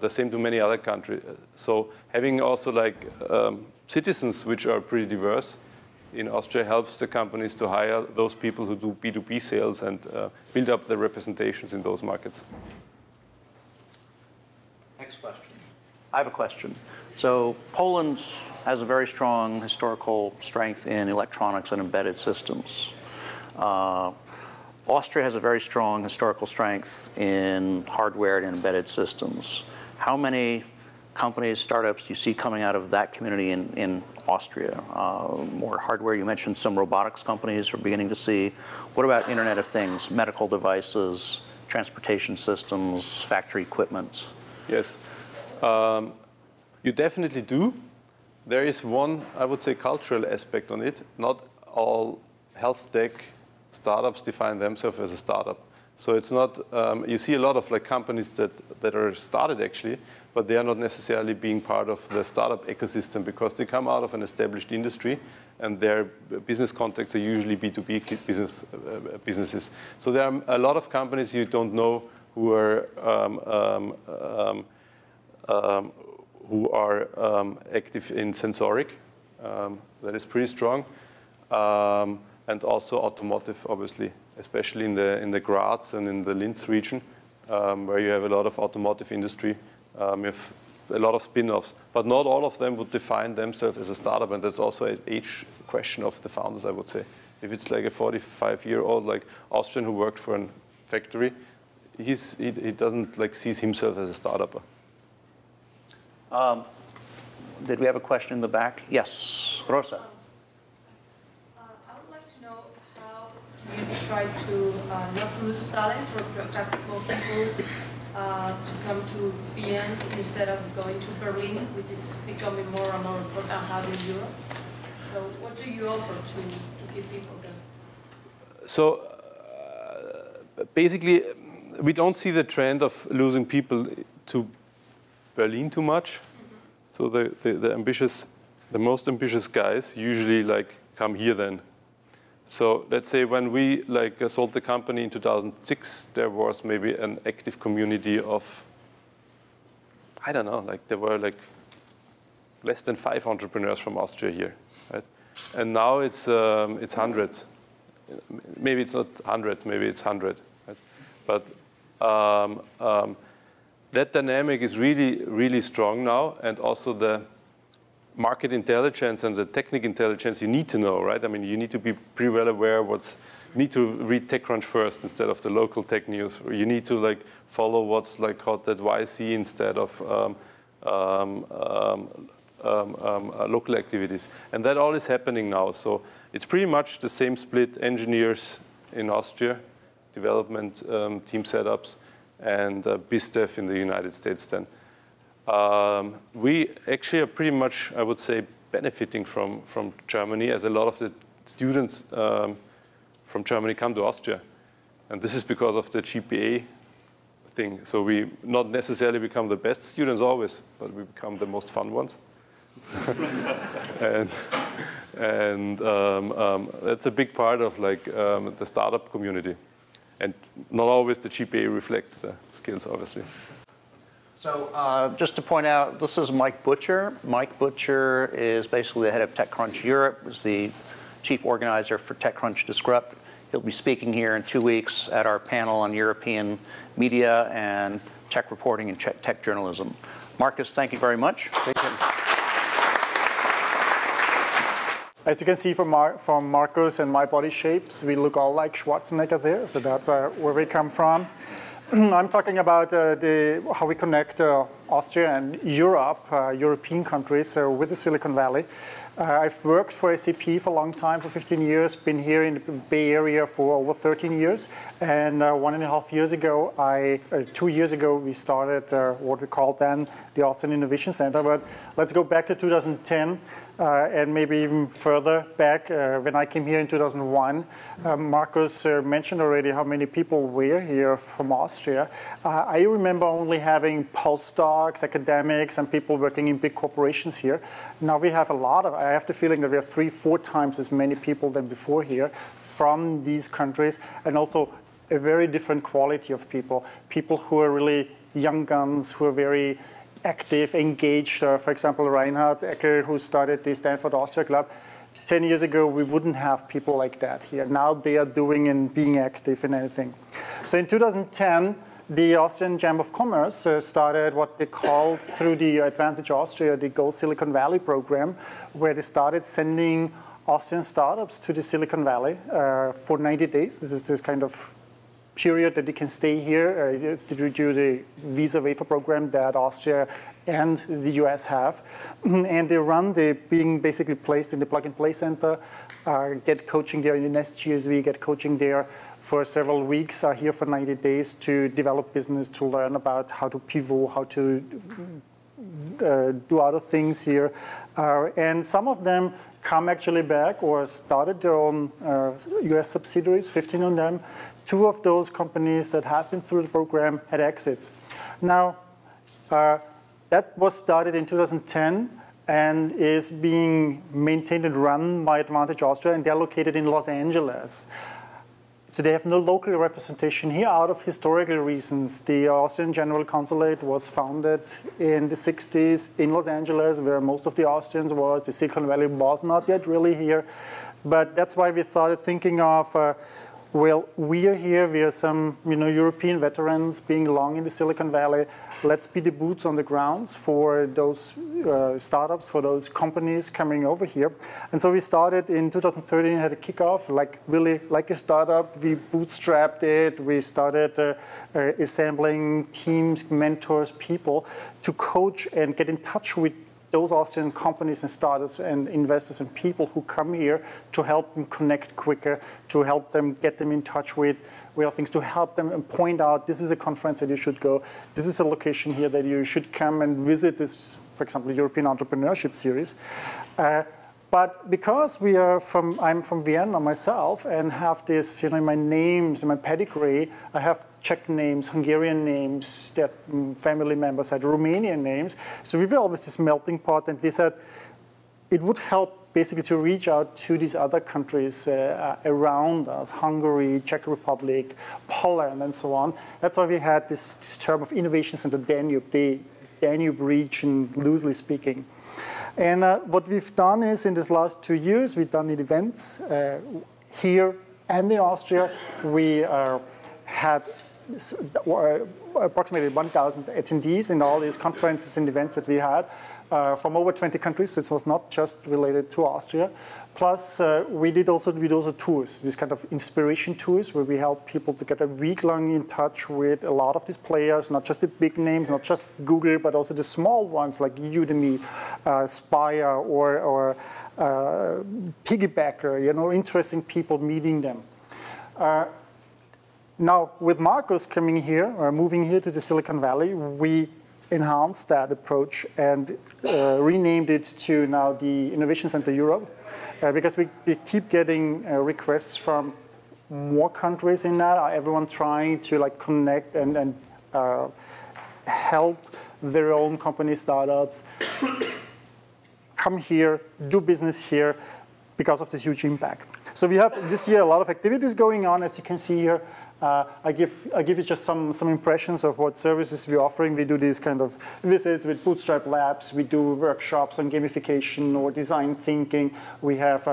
The same to many other countries. So having also like citizens which are pretty diverse in Austria helps the companies to hire those people who do B2B sales and build up their representations in those markets. Next question. I have a question. So Poland has a very strong historical strength in electronics and embedded systems. Austria has a very strong historical strength in hardware and embedded systems. How many companies, startups do you see coming out of that community in Austria? More hardware, you mentioned some robotics companies we're beginning to see. What about Internet of Things, medical devices, transportation systems, factory equipment? Yes, you definitely do. There is one, I would say, cultural aspect on it. Not all health tech startups define themselves as a startup. So it's not, you see a lot of like companies that are started actually, but they are not necessarily being part of the startup ecosystem because they come out of an established industry and their business contacts are usually B2B businesses. So there are a lot of companies you don't know who are active in sensoric. That is pretty strong. And also automotive, obviously, especially in the Graz and in the Linz region, where you have a lot of automotive industry. You have a lot of spin-offs, but not all of them would define themselves as a startup, and that's also an age question of the founders, I would say. If it's like a 45-year-old like Austrian who worked for a factory, he doesn't like sees himself as a startup. Did we have a question in the back? Yes, Rosa. You try to not lose talent or to attract more people to come to Wien instead of going to Berlin, which is becoming more and more important hub in Europe. So what do you offer to keep people there? So basically, we don't see the trend of losing people to Berlin too much. So the most ambitious guys usually like come here then. So let's say when we sold the company in 2006, there was maybe an active community of, I don't know, like there were like less than 5 entrepreneurs from Austria here, right? And now it's hundreds. Maybe it's not 100, maybe it's 100. Right? But that dynamic is really, really strong now, and also the market intelligence and the technical intelligence you need to know, right? I mean, you need to be pretty well aware you need to read TechCrunch first instead of the local tech news. Or you need to like follow what's like hot at YC instead of local activities. And that all is happening now. So it's pretty much the same split: engineers in Austria, development team setups, and BizDev in the United States then. We actually are pretty much, I would say, benefiting from Germany, as a lot of the students from Germany come to Austria. And this is because of the GPA thing. So we not necessarily become the best students always, but we become the most fun ones. and that's a big part of like the startup community. And not always the GPA reflects the skills, obviously. So just to point out, this is Mike Butcher. Mike Butcher is basically the head of TechCrunch Europe, is the chief organizer for TechCrunch Disrupt. He'll be speaking here in 2 weeks at our panel on European media and tech reporting and tech journalism. Markus, thank you very much. Thank you. As you can see from Markus and my body shapes, we look all like Schwarzenegger there, so that's where we come from. I'm talking about how we connect Austria and Europe, European countries, with the Silicon Valley. I've worked for SAP for a long time, for 15 years, been here in the Bay Area for over 13 years. And 1.5 years ago, 2 years ago, we started what we called then the Austrian Innovation Center. But let's go back to 2010 and maybe even further back when I came here in 2001. Markus mentioned already how many people were here from Austria. I remember only having postdocs, academics, and people working in big corporations here. Now we have a lot of, I have the feeling that we have 3-4 times as many people than before here from these countries, and also a very different quality of people. People who are really young guns, who are very active, engaged. For example, Reinhard Eckel, who started the Stanford Austria Club. 10 years ago, we wouldn't have people like that here. Now they are doing and being active in anything. So in 2010, the Austrian Chamber of Commerce started what they called, through the Advantage Austria, the Go Silicon Valley program, where they started sending Austrian startups to the Silicon Valley for 90 days. This is this kind of period that they can stay here through the visa waiver program that Austria and the US have. And they're being basically placed in the plug-and-play center, get coaching there in the ICESV, get coaching there for several weeks, are here for 90 days to develop business, to learn about how to pivot, how to do other things here. And some of them come actually back or started their own US subsidiaries, 15 of them. 2 of those companies that have been through the program had exits. Now, that was started in 2010 and is being maintained and run by Advantage Austria, and they're located in Los Angeles. So they have no local representation here out of historical reasons. The Austrian General Consulate was founded in the 60s in Los Angeles, where most of the Austrians was. The Silicon Valley was not yet really here. But that's why we started thinking of, well, we are here, we are some European veterans being long in the Silicon Valley. Let's be the boots on the grounds for those startups, for those companies coming over here. And so we started in 2013, had a kickoff, really like a startup. We bootstrapped it. We started assembling teams, mentors, people to coach and get in touch with those Austrian companies and startups and investors and people who come here to help them connect quicker, to help them get them in touch with things, to help them and point out this is a conference that you should go, this is a location here that you should come and visit this, for example, European Entrepreneurship Series. But because I'm from Vienna myself and have this, my names, my pedigree, I have Czech names, Hungarian names, that family members had Romanian names. So we were always this melting pot, and we thought it would help basically to reach out to these other countries around us, Hungary, Czech Republic, Poland, and so on. That's why we had this term of innovations in the Danube region, loosely speaking. And what we've done is, in these last 2 years, we've done events here and in Austria. We had approximately 1,000 attendees in all these conferences and events that we had from over 20 countries. So it was not just related to Austria. Plus, we did also tours, these kind of inspiration tours, where we help people to get a week-long in touch with a lot of these players, not just the big names, not just Google, but also the small ones like Udemy, Spire, or Piggybacker, interesting people, meeting them. Now, with Markus coming here, moving here to the Silicon Valley, we enhanced that approach and renamed it to now the Innovation Center Europe, because we keep getting requests from more countries in that, everyone trying to connect and help their own company startups come here, do business here, because of this huge impact. So we have this year a lot of activities going on, as you can see here. I give you just some impressions of what services we're offering. We do these kind of visits with Bootstrap Labs. We do workshops on gamification or design thinking. We have,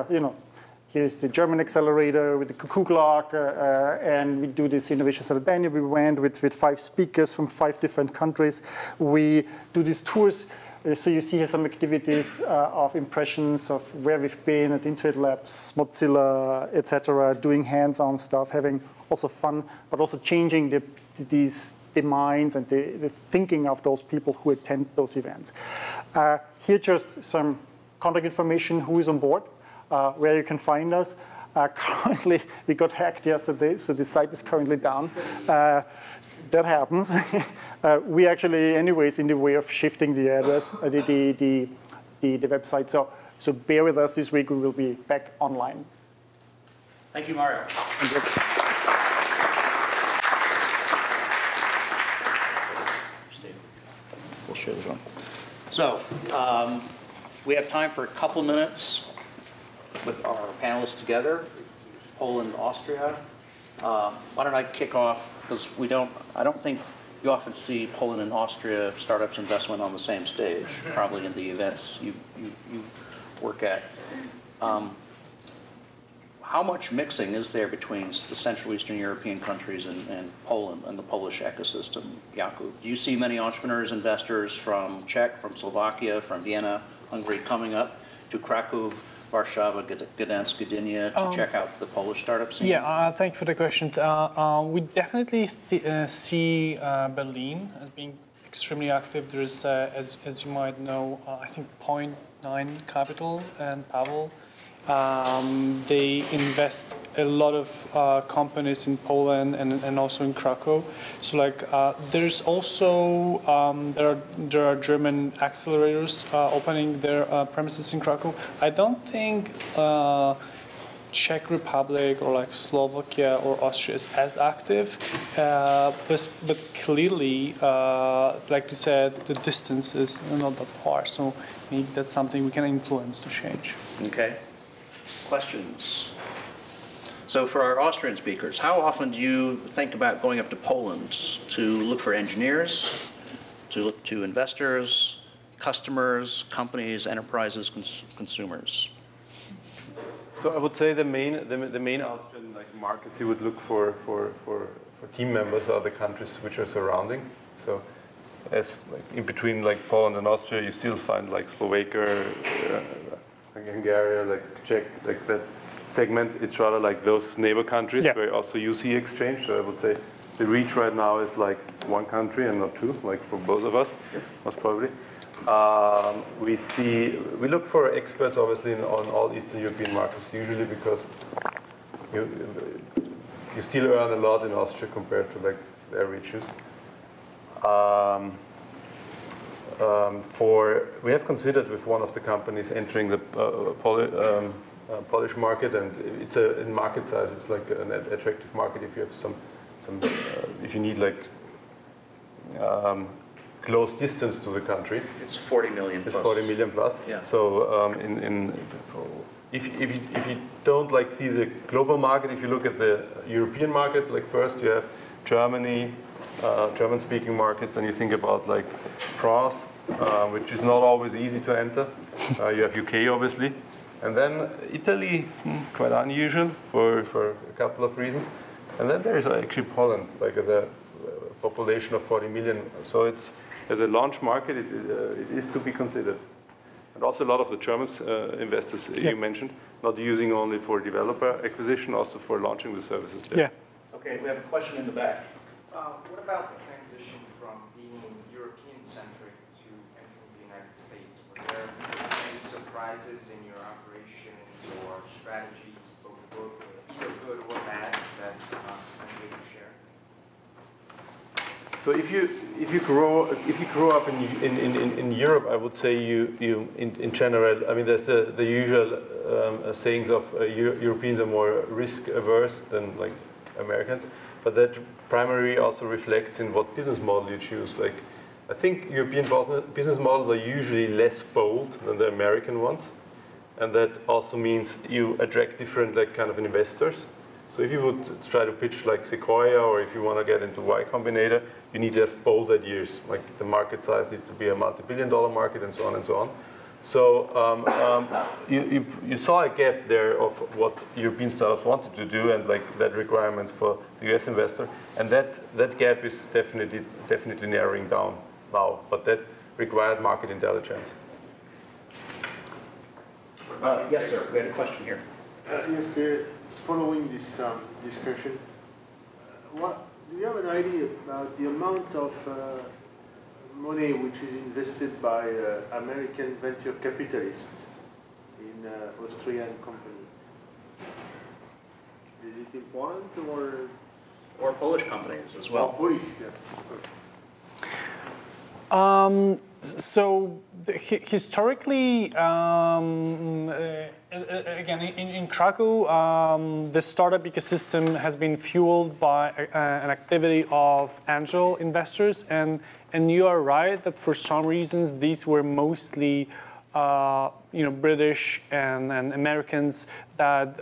here's the German accelerator with the Cuckoo Clock, and we do this Innovation Center Danube. We went with 5 speakers from 5 different countries. We do these tours. So you see here some activities of impressions of where we've been at Intuit Labs, Mozilla, etc., doing hands-on stuff, having also fun, but also changing these the minds and the thinking of those people who attend those events. Here just some contact information, who is on board, where you can find us. Currently, we got hacked yesterday, so the site is currently down. That happens. We actually, anyways, in the way of shifting the address, the website. So bear with us this week. We will be back online. Thank you, Mario. We'll share this one. So we have time for a couple minutes with our panelists together, Poland, Austria. Why don't I kick off, because I don't think you often see Poland and Austria startups investment on the same stage, probably in the events you work at. How much mixing is there between the Central Eastern European countries and Poland and the Polish ecosystem, Jakub? Do you see many entrepreneurs, investors from Czech, from Slovakia, from Vienna, Hungary coming up to Krakow, Warsaw, Gdansk, Gdynia to check out the Polish startup scene? Yeah, thank you for the question. We definitely see Berlin as being extremely active. There is, as you might know, I think 0.9 Capital and Pavel. They invest a lot of companies in Poland and also in Krakow. So like there's also there are German accelerators opening their premises in Krakow. I don't think Czech Republic or like Slovakia or Austria is as active, but clearly, like you said, the distance is not that far. So maybe that's something we can influence to change. Okay. Questions? So for our Austrian speakers, how often do you think about going up to Poland to look for engineers, to look to investors, customers, companies, enterprises, consumers? So I would say the main Austrian markets you would look for team members are the countries which are surrounding. So as in between Poland and Austria, you still find Slovakia, Hungary, Czech, that segment. It's rather like those neighbor countries where also you see exchange. So I would say the reach right now is one country and not two, for both of us, most probably. We look for experts obviously on all Eastern European markets, usually because you still earn a lot in Austria compared to their reaches. We have considered with one of the companies entering the Polish market, and it's in market size. It's like an attractive market if you have if you need close distance to the country. It's 40 million plus. It's 40 million plus. Yeah. So if you don't see the global market, if you look at the European market, first you have Germany, German-speaking markets, then you think about France, which is not always easy to enter. You have UK, obviously. And then Italy, quite unusual for a couple of reasons. And then there is actually Poland, as a population of 40 million. So it's, as a launch market, it is to be considered. And also a lot of the German investors you mentioned, not using only for developer acquisition, also for launching the services there. Yeah. Okay, we have a question in the back. What about the transition from being European-centric to entering the United States? Were there any surprises in your operations or strategies, both either good or bad, that you can share? So if you grow up in Europe, I would say you in general, I mean, there's the usual sayings of Europeans are more risk averse than Americans, but that primarily also reflects in what business model you choose. I think European business models are usually less bold than the American ones, and that also means you attract different kind of investors. So if you would try to pitch Sequoia, or if you want to get into Y Combinator, you need to have bold ideas. The market size needs to be a multi-billion-dollar market, and so on and so on. So you saw a gap there of what European startups wanted to do, and that requirements for the US investor, and that gap is definitely narrowing down now. But that required market intelligence. Yes, sir. We had a question here. Yes, following this discussion, Do you have an idea about the amount of money which is invested by American venture capitalists in Austrian companies? Is it important Or Polish companies as well? Polish, yeah. So historically, again, in Krakow, the startup ecosystem has been fueled by an activity of angel investors, and you are right that for some reasons these were mostly British and Americans that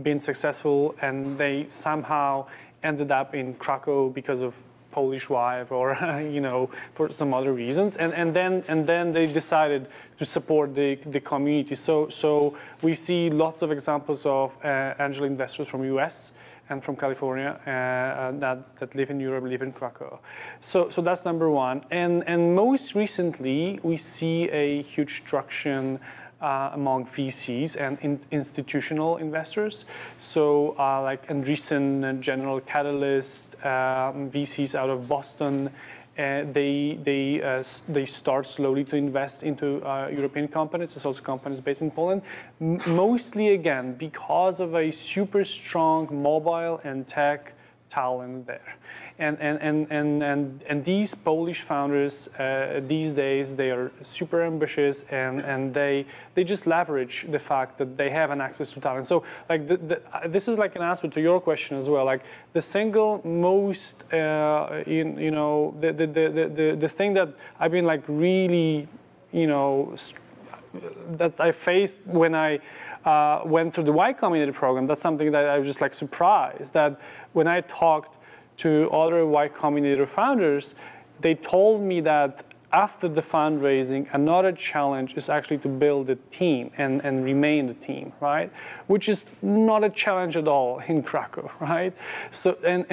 been successful, and they somehow ended up in Krakow because of Polish wife or for some other reasons, and then they decided to support the community. So we see lots of examples of angel investors from US and from California that live in Europe, live in Krakow. So that's number one. And most recently we see a huge traction among VCs and institutional investors. So like Andreessen, General Catalyst, VCs out of Boston, they start slowly to invest into European companies. There's also companies based in Poland, mostly again because of a super strong mobile and tech talent there. And these Polish founders these days, they are super ambitious, and they just leverage the fact that they have an access to talent. So like this is like an answer to your question as well. Like the single most the thing that I've been like really that I faced when I went through the Y Combinator program. That's something that I was just like surprised that when I talked to other Y Combinator founders, they told me that after the fundraising, another challenge is actually to build a team and remain the team, right? Which is not a challenge at all in Krakow, right? So and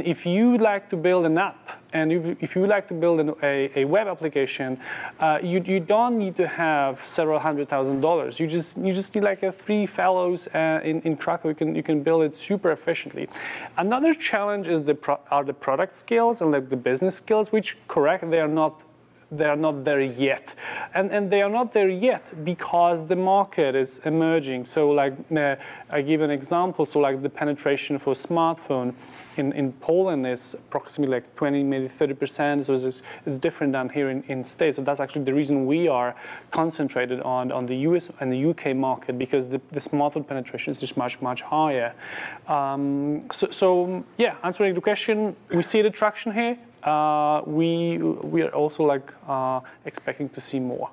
if you like to build an app, and if you like to build a web application, you don't need to have several $100,000. You just need like 3 fellows in Krakow. You can build it super efficiently. Another challenge is are the product skills and like the business skills, which correct, they are not there yet, and they are not there yet because the market is emerging. So like I give an example. So like the penetration for smartphone in Poland is approximately like 20, maybe 30%. So it's different than here in States. So that's actually the reason we are concentrated on the US and the UK market, because the smartphone penetration is just much higher. So yeah, answering the question, we see the traction here. We are also like expecting to see more.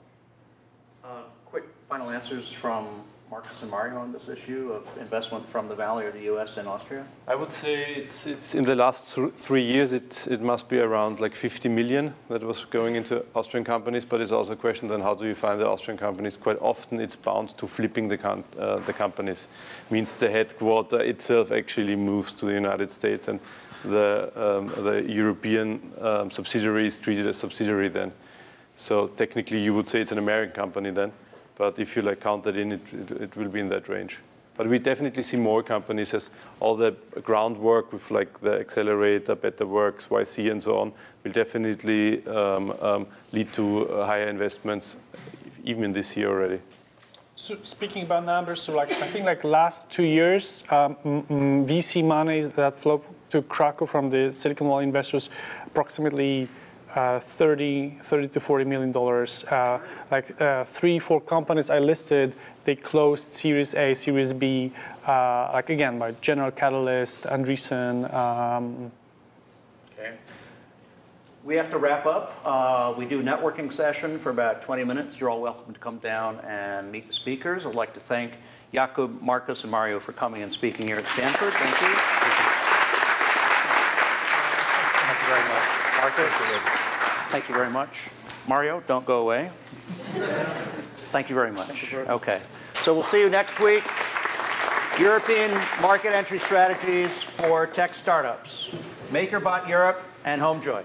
Quick final answers from Markus and Mario on this issue of investment from the Valley or the US and Austria? I would say it's in the last 3 years it must be around like 50 million that was going into Austrian companies, but it's also a question then how do you find the Austrian companies? Quite often it's bound to flipping the companies. Means the headquarter itself actually moves to the United States, and the European subsidiary is treated as subsidiary then. So technically you would say it's an American company then, but if you like count that in, it will be in that range. But we definitely see more companies as all the groundwork with like the accelerator, Better Works, YC and so on will definitely lead to higher investments even in this year already. So speaking about numbers, so like I think like last 2 years, VC money that flow to Krakow from the Silicon Valley investors, approximately $30 to $40 million. Like 3-4 companies I listed, they closed Series A, Series B, like again by General Catalyst, Andreessen. Okay. We have to wrap up. We do a networking session for about 20 minutes. You're all welcome to come down and meet the speakers. I'd like to thank Jakub, Markus, and Mario for coming and speaking here at Stanford. Thank you. Thank you very much. Markus, thank you very much. Mario, don't go away. Thank you very much. Okay. So we'll see you next week. European market entry strategies for tech startups. MakerBot Europe and HomeJoy.